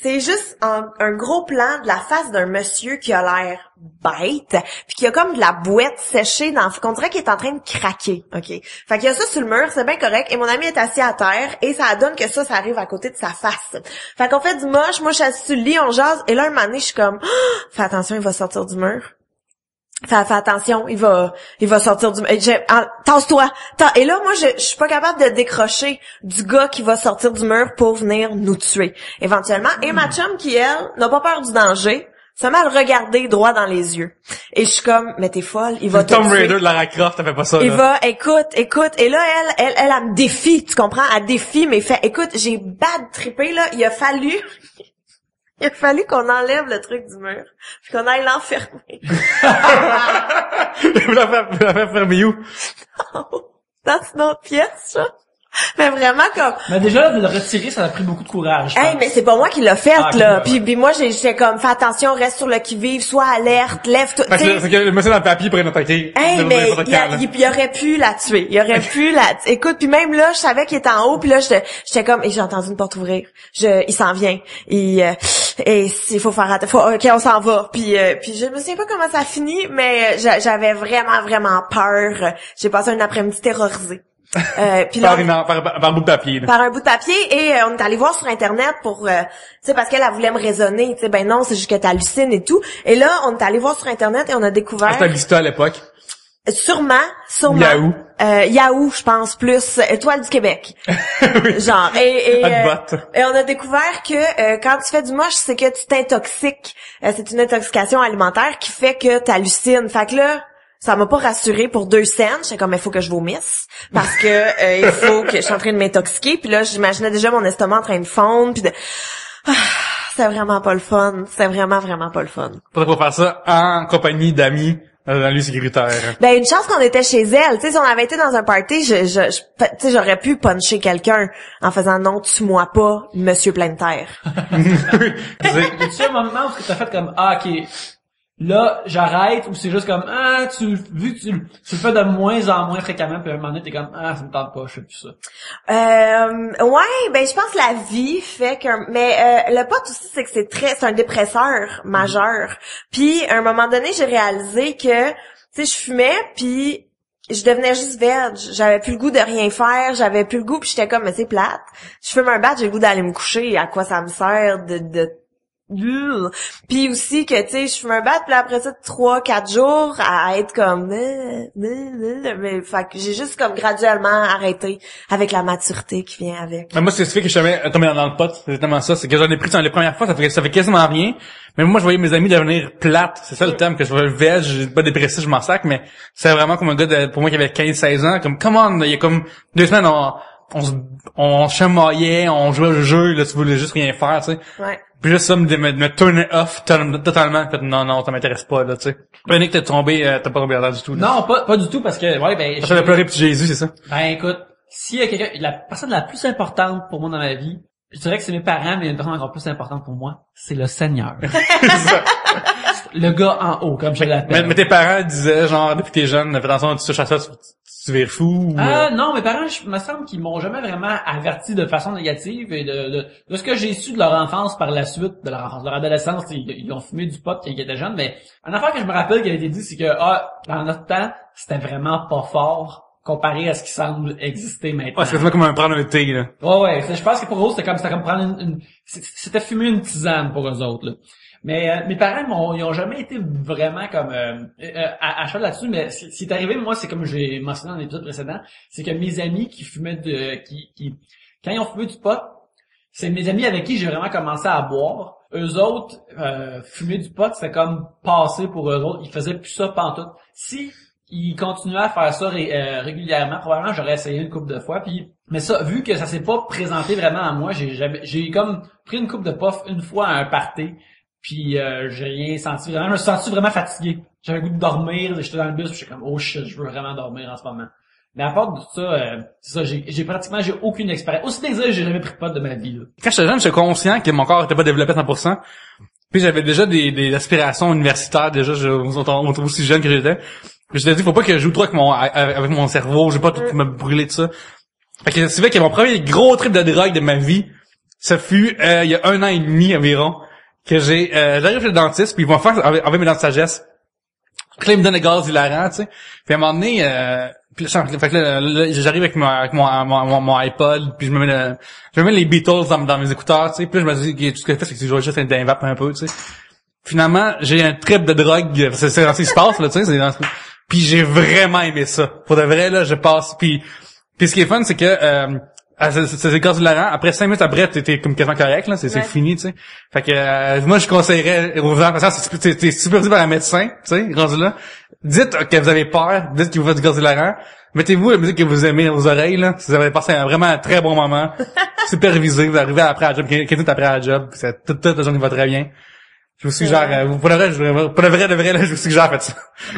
c'est juste un gros plan de la face d'un monsieur qui a l'air bête, puis qui a comme de la bouette séchée qu'on dirait qu'il est en train de craquer, OK? Fait qu'il y a ça sur le mur, c'est bien correct, et mon ami est assis à terre, et ça donne que ça arrive à côté de sa face. Fait qu'on fait du moche, moi je suis assis sur le lit, on jase, et là un moment donné, je suis comme, fais attention, il va sortir du mur. Fais attention, il va sortir du... Tasse-toi! Et là, moi, je suis pas capable de décrocher du gars qui va sortir du mur pour venir nous tuer, éventuellement. Et ma chum, qui, elle, n'a pas peur du danger, se met à le regarder droit dans les yeux. Et je suis comme, mais t'es folle, il va te tuer. Tomb Raider de Lara Croft, t'as fait pas ça, il là. va, écoute. Et là, elle me défie, tu comprends? Elle défie, mais fait, écoute, j'ai bad trippé, là. Il a fallu qu'on enlève le truc du mur, puis qu'on aille l'enfermer. Vous la fait fermer où? Dans une autre pièce, ça. Mais vraiment comme... Mais déjà, de le retirer, ça a pris beaucoup de courage. Hey, mais c'est pas moi qui l'a fait, là. Okay, Puis moi, j'étais comme, fais attention, reste sur le qui-vive, sois alerte, lève-toi. C'est que le monsieur dans le papier pourrait nous attaquer. Hey, mais il aurait pu la tuer. Écoute, puis même là, je savais qu'il était en haut, puis là, j'étais comme, et j'ai entendu une porte ouvrir. Il s'en vient. Et il faut faire attention. OK, on s'en va. Puis je me souviens pas comment ça a fini, mais j'avais vraiment, vraiment peur. J'ai passé un après-midi terrorisé. Puis là, par un bout de papier. Là. Par un bout de papier, et on est allé voir sur Internet pour, tu sais, parce qu'elle voulait me raisonner, tu sais, ben non, c'est juste que t'hallucines et tout. Et là, on est allé voir sur Internet et on a découvert... C'était Vista à l'époque. Sûrement. Yahoo. Yahoo, je pense, plus Étoile du Québec. Oui. Genre. Et on a découvert que quand tu fais du moche, c'est que tu t'intoxiques. C'est une intoxication alimentaire qui fait que t'hallucines. Fait que là... Ça m'a pas rassurée pour 2 scènes. J'étais comme, il faut que je vomisse. Parce que, il faut que je suis en train de m'intoxiquer. Puis là, j'imaginais déjà mon estomac en train de fondre. Puis c'est vraiment pas le fun. C'est vraiment, vraiment pas le fun. Faudrait pas faire ça en compagnie d'amis dans le lieu sécuritaire. Ben, une chance qu'on était chez elle. Tu sais, si on avait été dans un party, tu sais, j'aurais pu puncher quelqu'un en faisant non, tue-moi pas, monsieur plein de terre. Y a un moment où t'as fait comme, ok, là, j'arrête, ou c'est juste comme, vu que tu le fais de moins en moins fréquemment, puis à un moment donné, t'es comme, ça me tente pas, je fais plus ça. Ouais, ben, je pense que la vie fait mais le pot aussi, c'est que c'est un dépresseur majeur. Puis, à un moment donné, j'ai réalisé que, tu sais, je fumais, puis je devenais juste veg. J'avais plus le goût de rien faire, j'avais plus le goût, puis j'étais comme, mais c'est plate. Je fume un bat, j'ai le goût d'aller me coucher, à quoi ça me sert de puis aussi que, tu sais, je fume un bat, puis après ça, 3-4 jours, à être comme... Mais, fait que j'ai juste comme graduellement arrêté avec la maturité qui vient avec. Mais moi, c'est ce qui fait que je suis jamais tombé dans le pot, c'est exactement ça. C'est que j'en ai pris dans les premières fois, ça fait quasiment rien. Mais moi, je voyais mes amis devenir plates. C'est ça le terme, que je voyais veg, j'ai pas dépressif, je m'en sac, mais c'est vraiment comme un gars pour moi qui avait 15-16 ans, comme, come on, il y a comme 2 semaines, on chamaillait, on jouait au jeu, là, tu voulais juste rien faire, tu sais. Ouais. Puis juste ça, me turn it off totalement. Fait, non, ça m'intéresse pas, là, tu sais. Prenez que t'as pas tombé à terre du tout, là. Non, pas du tout, parce que, ouais, ben... Ça fait pleurer petit Jésus, c'est ça? Ben, écoute, s'il y a la personne la plus importante pour moi dans ma vie, Je dirais que c'est mes parents, mais une personne encore plus importante pour moi, c'est le Seigneur. Le gars en haut, comme je l'appelle. Mais tes parents disaient, genre, depuis que t'es jeune, fais attention, tu touches à ça, tu vires fou, ou... Non, mes parents, me semble qu'ils m'ont jamais vraiment averti de façon négative et de ce que j'ai su de leur enfance par la suite, de leur adolescence, ils ont fumé du pot quand ils étaient jeunes, mais une affaire que je me rappelle qui a été dit, c'est que, dans notre temps, c'était vraiment pas fort comparé à ce qui semble exister maintenant. Ouais, c'est quasiment comme prendre un thé, là. Ouais, je pense que pour eux, c'était comme prendre c'était fumer une tisane pour eux autres, là. Mais mes parents ils ont jamais été vraiment comme à cheval là-dessus, mais ce qui est arrivé, moi, c'est comme j'ai mentionné dans l'épisode précédent, c'est que mes amis qui fumaient quand ils ont fumé du pot, c'est mes amis avec qui j'ai vraiment commencé à boire. Eux autres, fumer du pot, c'était comme passé pour eux autres. Ils faisaient plus ça pantoute. Si ils continuaient à faire ça régulièrement, probablement j'aurais essayé une couple de fois. Mais ça, vu que ça s'est pas présenté vraiment à moi, j'ai comme pris une couple de puffs une fois à un party. Puis j'ai rien senti vraiment. Je me suis senti vraiment fatigué. J'avais le goût de dormir. J'étais dans le bus. J'étais comme oh shit, je veux vraiment dormir en ce moment. Mais à part de ça, c'est ça. J'ai aucune expérience. Aussi désolé, j'ai jamais pris de pot de ma vie. Là. Quand j'étais jeune, j'étais conscient que mon corps était pas développé à 100%. Puis j'avais déjà des aspirations universitaires. Déjà, on était aussi jeune que j'étais. Je t'ai dit, faut pas que je joue trop avec mon cerveau. J'ai pas tout me brûler de ça. Fait que c'est vrai que mon premier gros trip de drogue de ma vie, ça fut il y a 1 an et demi environ. Que j'arrive chez le dentiste, puis ils vont faire enlever mes dents de sagesse. Puis là, ils me donnent des gaz hilarants, tu sais. Puis à un moment donné, fait que là, j'arrive avec mon iPod, puis je me mets les Beatles dans mes écouteurs, tu sais. Puis là, je me dis, tout ce que je fais, c'est que je joue juste un vape un peu, tu sais. Finalement, j'ai un trip de drogue, c'est dans ce qui se passe, là, tu sais. Puis j'ai vraiment aimé ça. Pour de vrai, là, je passe, puis ce qui est fun, c'est que, c'est gaz hilarant. Après 5 minutes après, t'es comme quasiment correct, là. C'est fini, tu sais. Fait que, moi, je conseillerais aux gens, parce que t'es supervisé par un médecin, tu sais, rendu là. Dites que vous avez peur, dites que vous faites du gaz hilarant. Mettez-vous la musique que vous aimez dans vos oreilles, là. Si vous avez passé vraiment un très bon moment. Supervisé, vous arrivez après à la job, 15 minutes après à la job, c'est toute la journée va très bien. Je vous suggère, pour le vrai, là, je vous suggère, faites ça.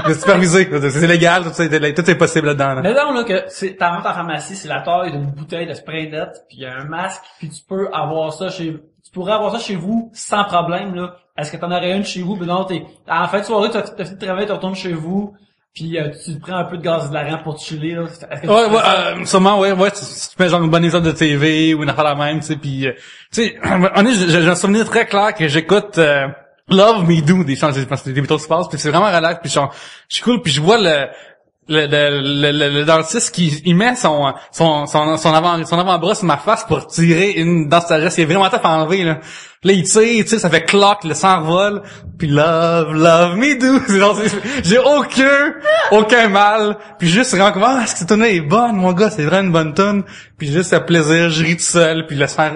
De superviser, c'est légal, tout est possible là-dedans, là. Mais là, que t'en rentres en pharmacie, c'est la taille d'une bouteille de spray net, puis il y a un masque, puis tu pourrais avoir ça chez vous sans problème, là. Est-ce que t'en aurais une chez vous? Ben non, en fin de soirée, t'as fini de travailler, tu retournes chez vous, puis tu prends un peu de gaz hilarant pour te chiller, là. Sûrement, ouais, tu mets genre une bonne épisode de TV ou une affaire la même, tu sais, puis tu sais, j'ai un souvenir très clair que j'écoute, Love Me Do des chants, je pense que des Beatles se passent, puis c'est vraiment relax, puis je suis cool, puis je vois le dentiste qui il met son avant-bras sur ma face pour tirer une dent de sagesse, il est vraiment tough à enlever, là. Là, il tire, ça fait cloque, le sang revole, puis love me do. J'ai aucun mal, puis juste vraiment comme, est-ce que cette tune est bonne, mon gars, c'est vraiment une bonne tune, puis juste à plaisir, je ris tout seul, puis le sang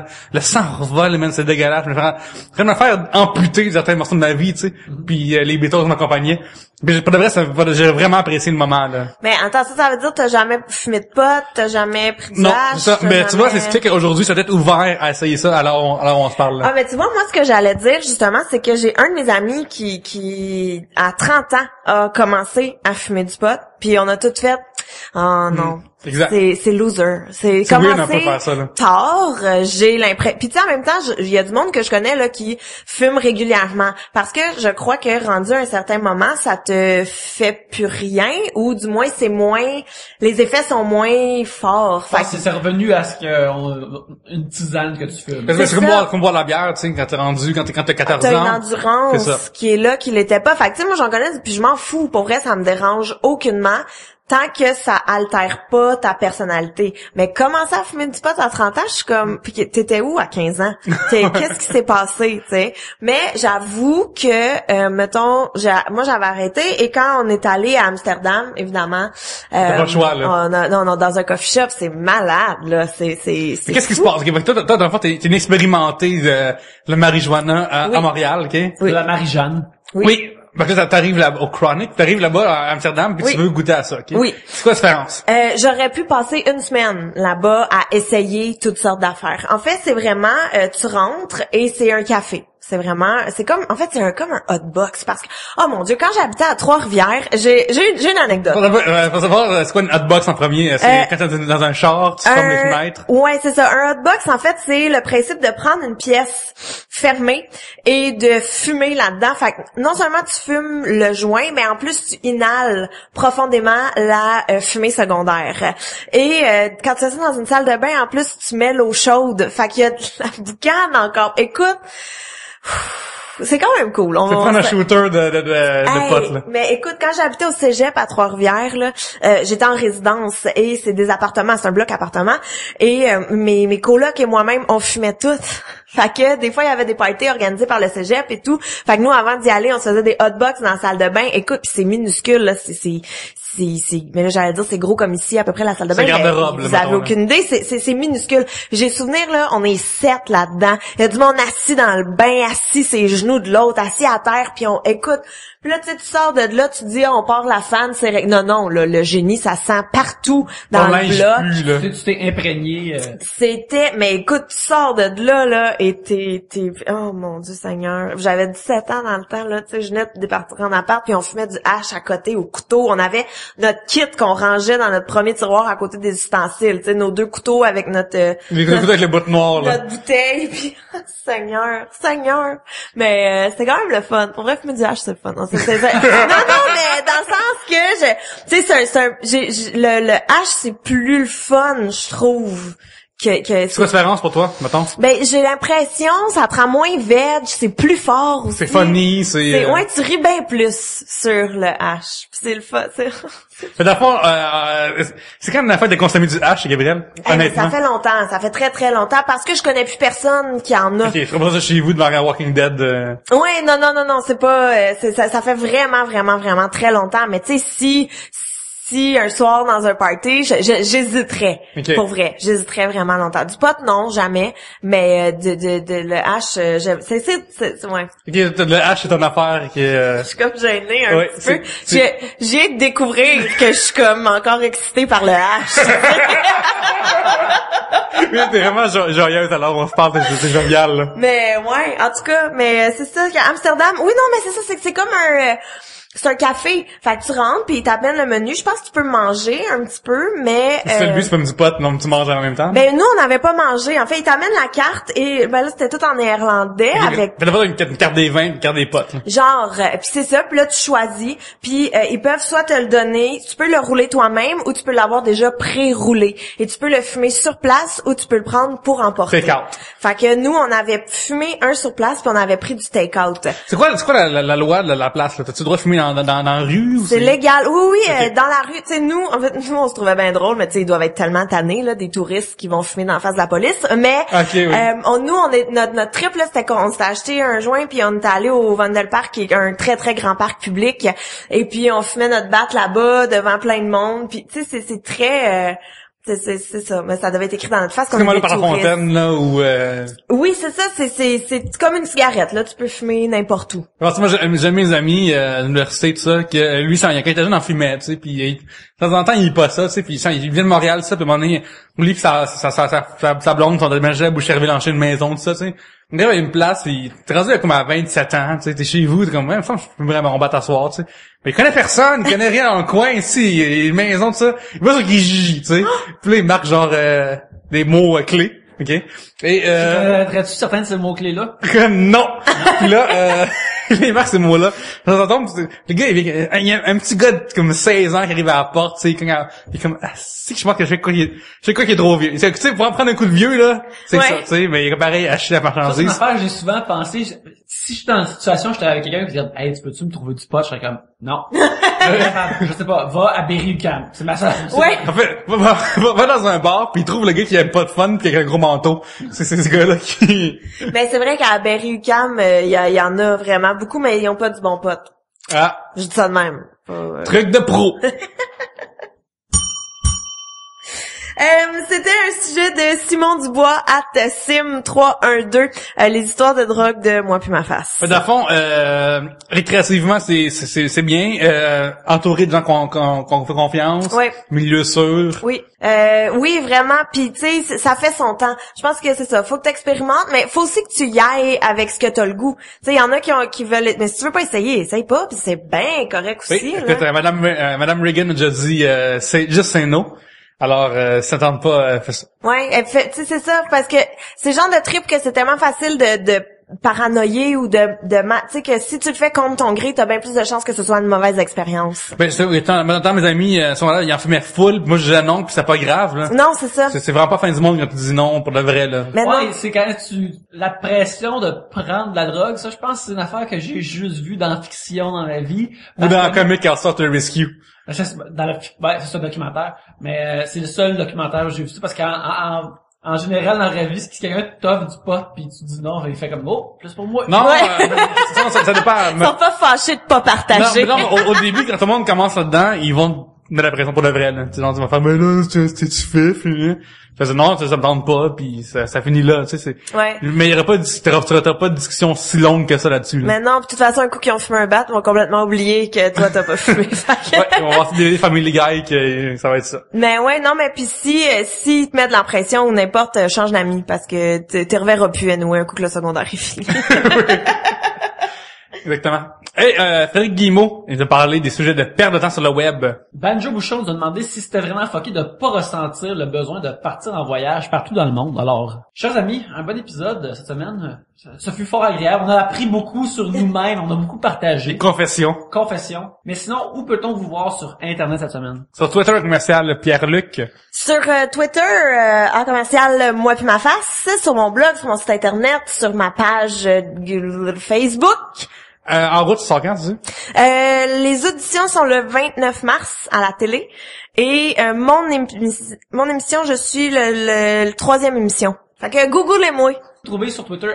revole, man, c'est dégueulasse, je vais me faire amputer certains morceaux de ma vie, tu sais, puis les Beatles m'accompagnaient. Mais pour de vrai, j'ai vraiment apprécié le moment, là. Mais attends, ça veut dire que t'as jamais fumé de pot, t'as jamais pris de non, hache, ça, mais tu vois, c'est ce qui fait qu'aujourd'hui, je suis peut-être ouvert à essayer ça, alors on se parle, là. Ah, mais tu vois, moi, ce que j'allais dire, justement, c'est que j'ai un de mes amis qui, à 30 ans, a commencé à fumer du pot, puis on a tout fait, oh non. Exact. C'est loser. C'est commencé tard, j'ai l'impression. Puis tu sais, en même temps, il y a du monde que je connais là qui fume régulièrement parce que je crois que rendu à un certain moment, ça te fait plus rien ou du moins c'est moins, les effets sont moins forts. C'est revenu à ce que une tisane que tu fumes. C'est comme boire la bière, tu sais, quand t'as 14 ans. T'as une endurance qui est là, qui l'était pas. Fait que tu sais, moi j'en connais puis je m'en fous. Pour vrai, ça me dérange aucunement. Tant que ça altère pas ta personnalité. Mais commencer à fumer du pot à 30 ans, je suis comme, puis t'étais où à 15 ans? Qu'est-ce qui s'est passé, tu sais? Mais j'avoue que, mettons, moi j'avais arrêté et quand on est allé à Amsterdam, évidemment, t'as pas le choix, là. Non, dans un coffee shop, c'est malade, là, c'est qu'est-ce qui se passe? Toi, dans le fond, t'es une expérimentée de le marijuana à Montréal, ok? Oui. De la Marie-Jeanne. Oui. Parce que t'arrives là au Chronic, t'arrives là-bas à Amsterdam puis tu veux goûter à ça, ok? Oui. C'est quoi la différence? J'aurais pu passer une semaine là-bas à essayer toutes sortes d'affaires. En fait, c'est vraiment tu rentres et c'est un café. C'est vraiment, c'est comme, en fait, comme un hot box parce que, oh mon Dieu, quand j'habitais à Trois-Rivières, j'ai une anecdote. Faut savoir, c'est quoi une hotbox en premier? C'est quand t'es dans un char, tu fermes les fenêtres? Ouais, c'est ça. Un hotbox, en fait, c'est le principe de prendre une pièce fermée et de fumer là-dedans. Fait que non seulement tu fumes le joint, mais en plus tu inhales profondément la fumée secondaire. Et quand tu fais ça dans une salle de bain, en plus tu mets l'eau chaude. Fait qu'il y a de la boucane encore. Écoute, c'est quand même cool. C'est prendre un shooter de potes, là. Mais écoute, quand j'habitais au cégep à Trois-Rivières, là, j'étais en résidence et c'est des appartements, c'est un bloc appartement. Et mes colocs et moi-même, on fumait toutes. Fait que des fois, il y avait des parties organisées par le cégep et tout. Fait que nous, avant d'y aller, on se faisait des hotbox dans la salle de bain. Écoute, pis c'est minuscule, là, mais là, j'allais dire, c'est gros comme ici, à peu près la salle de bain. C'est garde-robe, vous avez aucune idée, c'est minuscule. J'ai souvenir, là, on est 7 là-dedans. Il y a du monde assis dans le bain, assis ses genoux de l'autre, assis à terre, puis on écoute. Puis là, tu sais, tu sors de là, tu dis, on part la fan, c'est non, là, le génie, ça sent partout dans le bloc. Tu t'es imprégné. C'était, mais écoute, tu sors de là, et t'es, oh mon Dieu Seigneur. J'avais 17 ans dans le temps, là, tu sais, je venais de partir en appart, puis on fumait du hache à côté au couteau. On avait notre kit qu'on rangeait dans notre premier tiroir à côté des ustensiles, tu sais, nos 2 couteaux avec notre avec les bottes noires, là. Notre bouteille, puis Seigneur. Mais c'était quand même le fun. Pour vrai, fumer du hache, c'est le fun. Non, mais dans le sens que tu sais, le hache, c'est plus le fun, je trouve. C'est quoi la différence pour toi, mettons? Ben, j'ai l'impression, ça prend moins veg, c'est plus fort aussi. C'est funny, c'est... Ouais, tu ris bien plus sur le hash. C'est le fun, Mais d'abord, c'est quand même la fête de consommer du hash, Gabriel, honnêtement. Ça fait longtemps, ça fait très très longtemps, parce que je connais plus personne qui en a. Ok, je comprends ça chez vous devant un Walking Dead. Ouais, non, c'est pas, ça fait vraiment très longtemps, mais tu sais, si un soir dans un party, j'hésiterais. Okay. Pour vrai, j'hésiterais vraiment longtemps. Du pot, non, jamais. Mais de le hash, c'est ouais. Ok, le hash, c'est ton affaire qui est... Je suis comme gênée un petit peu. J'ai de découvrir que je suis comme encore excitée par le hash. Oui, t'es vraiment joyeuse, alors on se parle, c'est jovial, là. Mais ouais, en tout cas, mais c'est ça qu'à Amsterdam. Oui, non, mais c'est ça, c'est comme c'est un café. Fait que tu rentres pis ils t'amènent le menu. Je pense que tu peux manger un petit peu, mais... C'est le but, c'est pas du pot, non, tu manges en même temps? Ben, nous, on n'avait pas mangé. En fait, ils t'amènent la carte et, ben là, c'était tout en néerlandais avec... T'as pas une carte des vins, une carte des potes, là. Genre, pis c'est ça, pis là, tu choisis. Puis ils peuvent soit te le donner, tu peux le rouler toi-même ou tu peux l'avoir déjà pré-roulé. Et tu peux le fumer sur place ou tu peux le prendre pour emporter. Take-out. Fait que nous, on avait fumé un sur place puis on avait pris du take-out. C'est quoi la loi de la place, là? T'as-tu le droit de fumer dans la rue? Ou c'est légal. Oui, okay. Dans la rue. Tu sais, nous, on se trouvait bien drôle, mais tu sais, ils doivent être tellement tannés, là, des touristes qui vont fumer dans la face de la police. Mais, okay, oui. Notre trip, là, c'était qu'on s'était acheté un joint puis on était allé au Vondelpark, qui est un très, très grand parc public. Et puis, on fumait notre batte là-bas, devant plein de monde. Puis, tu sais, c'est très... C'est ça, mais ça devait être écrit dans notre face comme là par la fontaine là ou Oui, c'est ça, c'est comme une cigarette là, tu peux fumer n'importe où. Alors, moi j'ai mes amis à l'université tout ça que lui quand il était jeune en fumait, tu sais, puis de temps en temps il pas ça, tu sais, puis il vient de Montréal ça, puis à un moment donné, lui sa blonde sont déménagé à Boucherville-en-Chine, une maison tout ça, tu sais. Il y a une place, puis t'es rendu comme à 27 ans, tu sais, t'es chez vous, t'es comme, je peux vraiment battre t'asseoir, tu sais. Mais il connaît personne, il connaît rien dans le coin ici, il y a une maison, tout ça. Il va sur Kijiji, tu sais. Puis là, il marque genre des mots clés, ok. Et serais-tu certain de ces mots-clés-là? Non! Puis là, il marque ces mots-là. De temps en temps, le gars, il y a un petit gars de comme 16 ans qui arrive à la porte, tu sais, il est comme, c'est que je pense que je sais quoi qui est trop vieux. Tu sais, pour en prendre un coup de vieux, là, c'est ça, tu sais, mais il est pareil à acheter la marchandise. Ça, c'est une affaire, j'ai souvent pensé, si j'étais dans une situation, j'étais avec quelqu'un qui disait, hey, tu peux-tu me trouver du pot? Je serais comme, non. Je sais pas, va à Berry-UQAM. C'est ma seule. Ouais. En fait, va dans un bar puis il trouve le gars qui aime pas de fun puis qui a un gros manteau. C'est ce gars-là qui... Ben, c'est vrai qu'à Berry-UQAM, il y en a vraiment beaucoup, mais ils ont pas du bon pot. Ah. Je dis ça de même. Truc de pro. C'était un sujet de Simon Dubois @sim312, les histoires de drogue de moi puis ma face. Dans le fond, récréativement, c'est bien. Entouré de gens qu'on fait confiance. Oui. Milieu sûr. Oui. Oui, vraiment. Puis tu sais, ça fait son temps. Je pense que c'est ça. Faut que t'expérimentes, mais faut aussi que tu y ailles avec ce que t'as le goût. Tu sais, il y en a qui veulent. Mais si tu veux pas essayer, essaye pas. Puis c'est bien correct aussi. Oui, écoute, Madame Reagan a déjà dit, c'est juste un no. Alors, ça tente pas, fais ça. Ouais, tu sais, c'est ça, parce que c'est le genre de trip que c'est tellement facile de paranoïer ou tu sais que si tu le fais contre ton gré, t'as bien plus de chances que ce soit une mauvaise expérience. Ben, maintenant, mes amis sont là, ils en fumaient full, pis moi je disais non, pis c'est pas grave, là. Non, c'est ça. C'est vraiment pas fin du monde quand tu dis non, pour de vrai, là. Mais non. C'est quand la pression de prendre de la drogue, ça, je pense que c'est une affaire que j'ai juste vue dans la fiction dans la vie. Ou dans un comic Sort the Rescue. C'est un documentaire, mais c'est le seul documentaire où j'ai vu ça, parce en général, dans la vraie vie, si quelqu'un t'offre du pot pis tu dis non, il fait comme, oh, plus pour moi. Non, Ouais. ça dépend. Ils sont pas fâchés de pas partager. Non, au début, quand tout le monde commence là-dedans, ils vont mettre la pression pour de vrai, là. Tu sais, genre, tu vas faire, mais là, tu fais, puis je faisais, non, ça me tente pas, puis ça finit là, tu sais, c'est. Ouais. Mais il y aurait pas t'auras pas de discussion si longue que ça là-dessus, là. Mais non, pis de toute façon, un coup qu'ils ont fumé un bat, ils vont complètement oublier que toi t'as pas fumé. Fait que- Ouais, on va voir des Family Guy que ça va être ça. Mais ouais, non, mais puis si ils te mettent de la pression ou n'importe, change d'amis parce que tu reverras plus à nous un coup que le secondaire est fini. Exactement. Hey, Frédéric Guillemot, il nous a parlé des sujets de perte de temps sur le web. Banjo Bouchon nous a demandé si c'était vraiment fucké de pas ressentir le besoin de partir en voyage partout dans le monde. Alors, chers amis, un bon épisode cette semaine. Ça fut fort agréable. On a appris beaucoup sur nous-mêmes. On a beaucoup partagé. Confession. Confession. Mais sinon, où peut-on vous voir sur Internet cette semaine? Sur Twitter commercial Pierre-Luc. Sur Twitter, en commercial moi puis ma face, sur mon blog, sur mon site internet, sur ma page Facebook. En route, tu sors quand, tu dis? Les auditions sont le 29 mars à la télé et mon émission, je suis le 3e émission. Fait que googlez-moi. Trouvez sur Twitter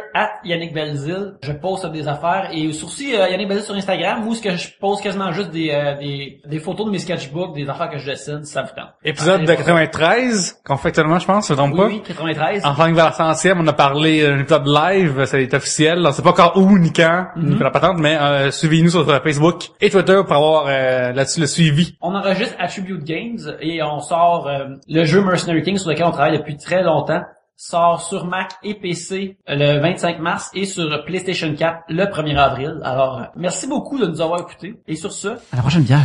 @Yannick Belzile. Je poste des affaires et aussi Yannick Belzile sur Instagram où ce que je poste quasiment juste des photos de mes sketchbooks, des affaires que je dessine, si ça vous tente. Épisode de 93, qu'on fait actuellement, je pense, je me trompe pas. Oui, 93. Enfin, vers la 100e, on a parlé d'un épisode live, ça est officiel. On sait pas encore où ni quand, ni la patente, mais suivez-nous sur Facebook et Twitter pour avoir là-dessus le suivi. On enregistre Attribute Games et on sort le jeu Mercenary King sur lequel on travaille depuis très longtemps. Sort sur Mac et PC le 25 mars et sur PlayStation 4 le 1er avril. Alors, merci beaucoup de nous avoir écoutés. Et sur ce, à la prochaine bière.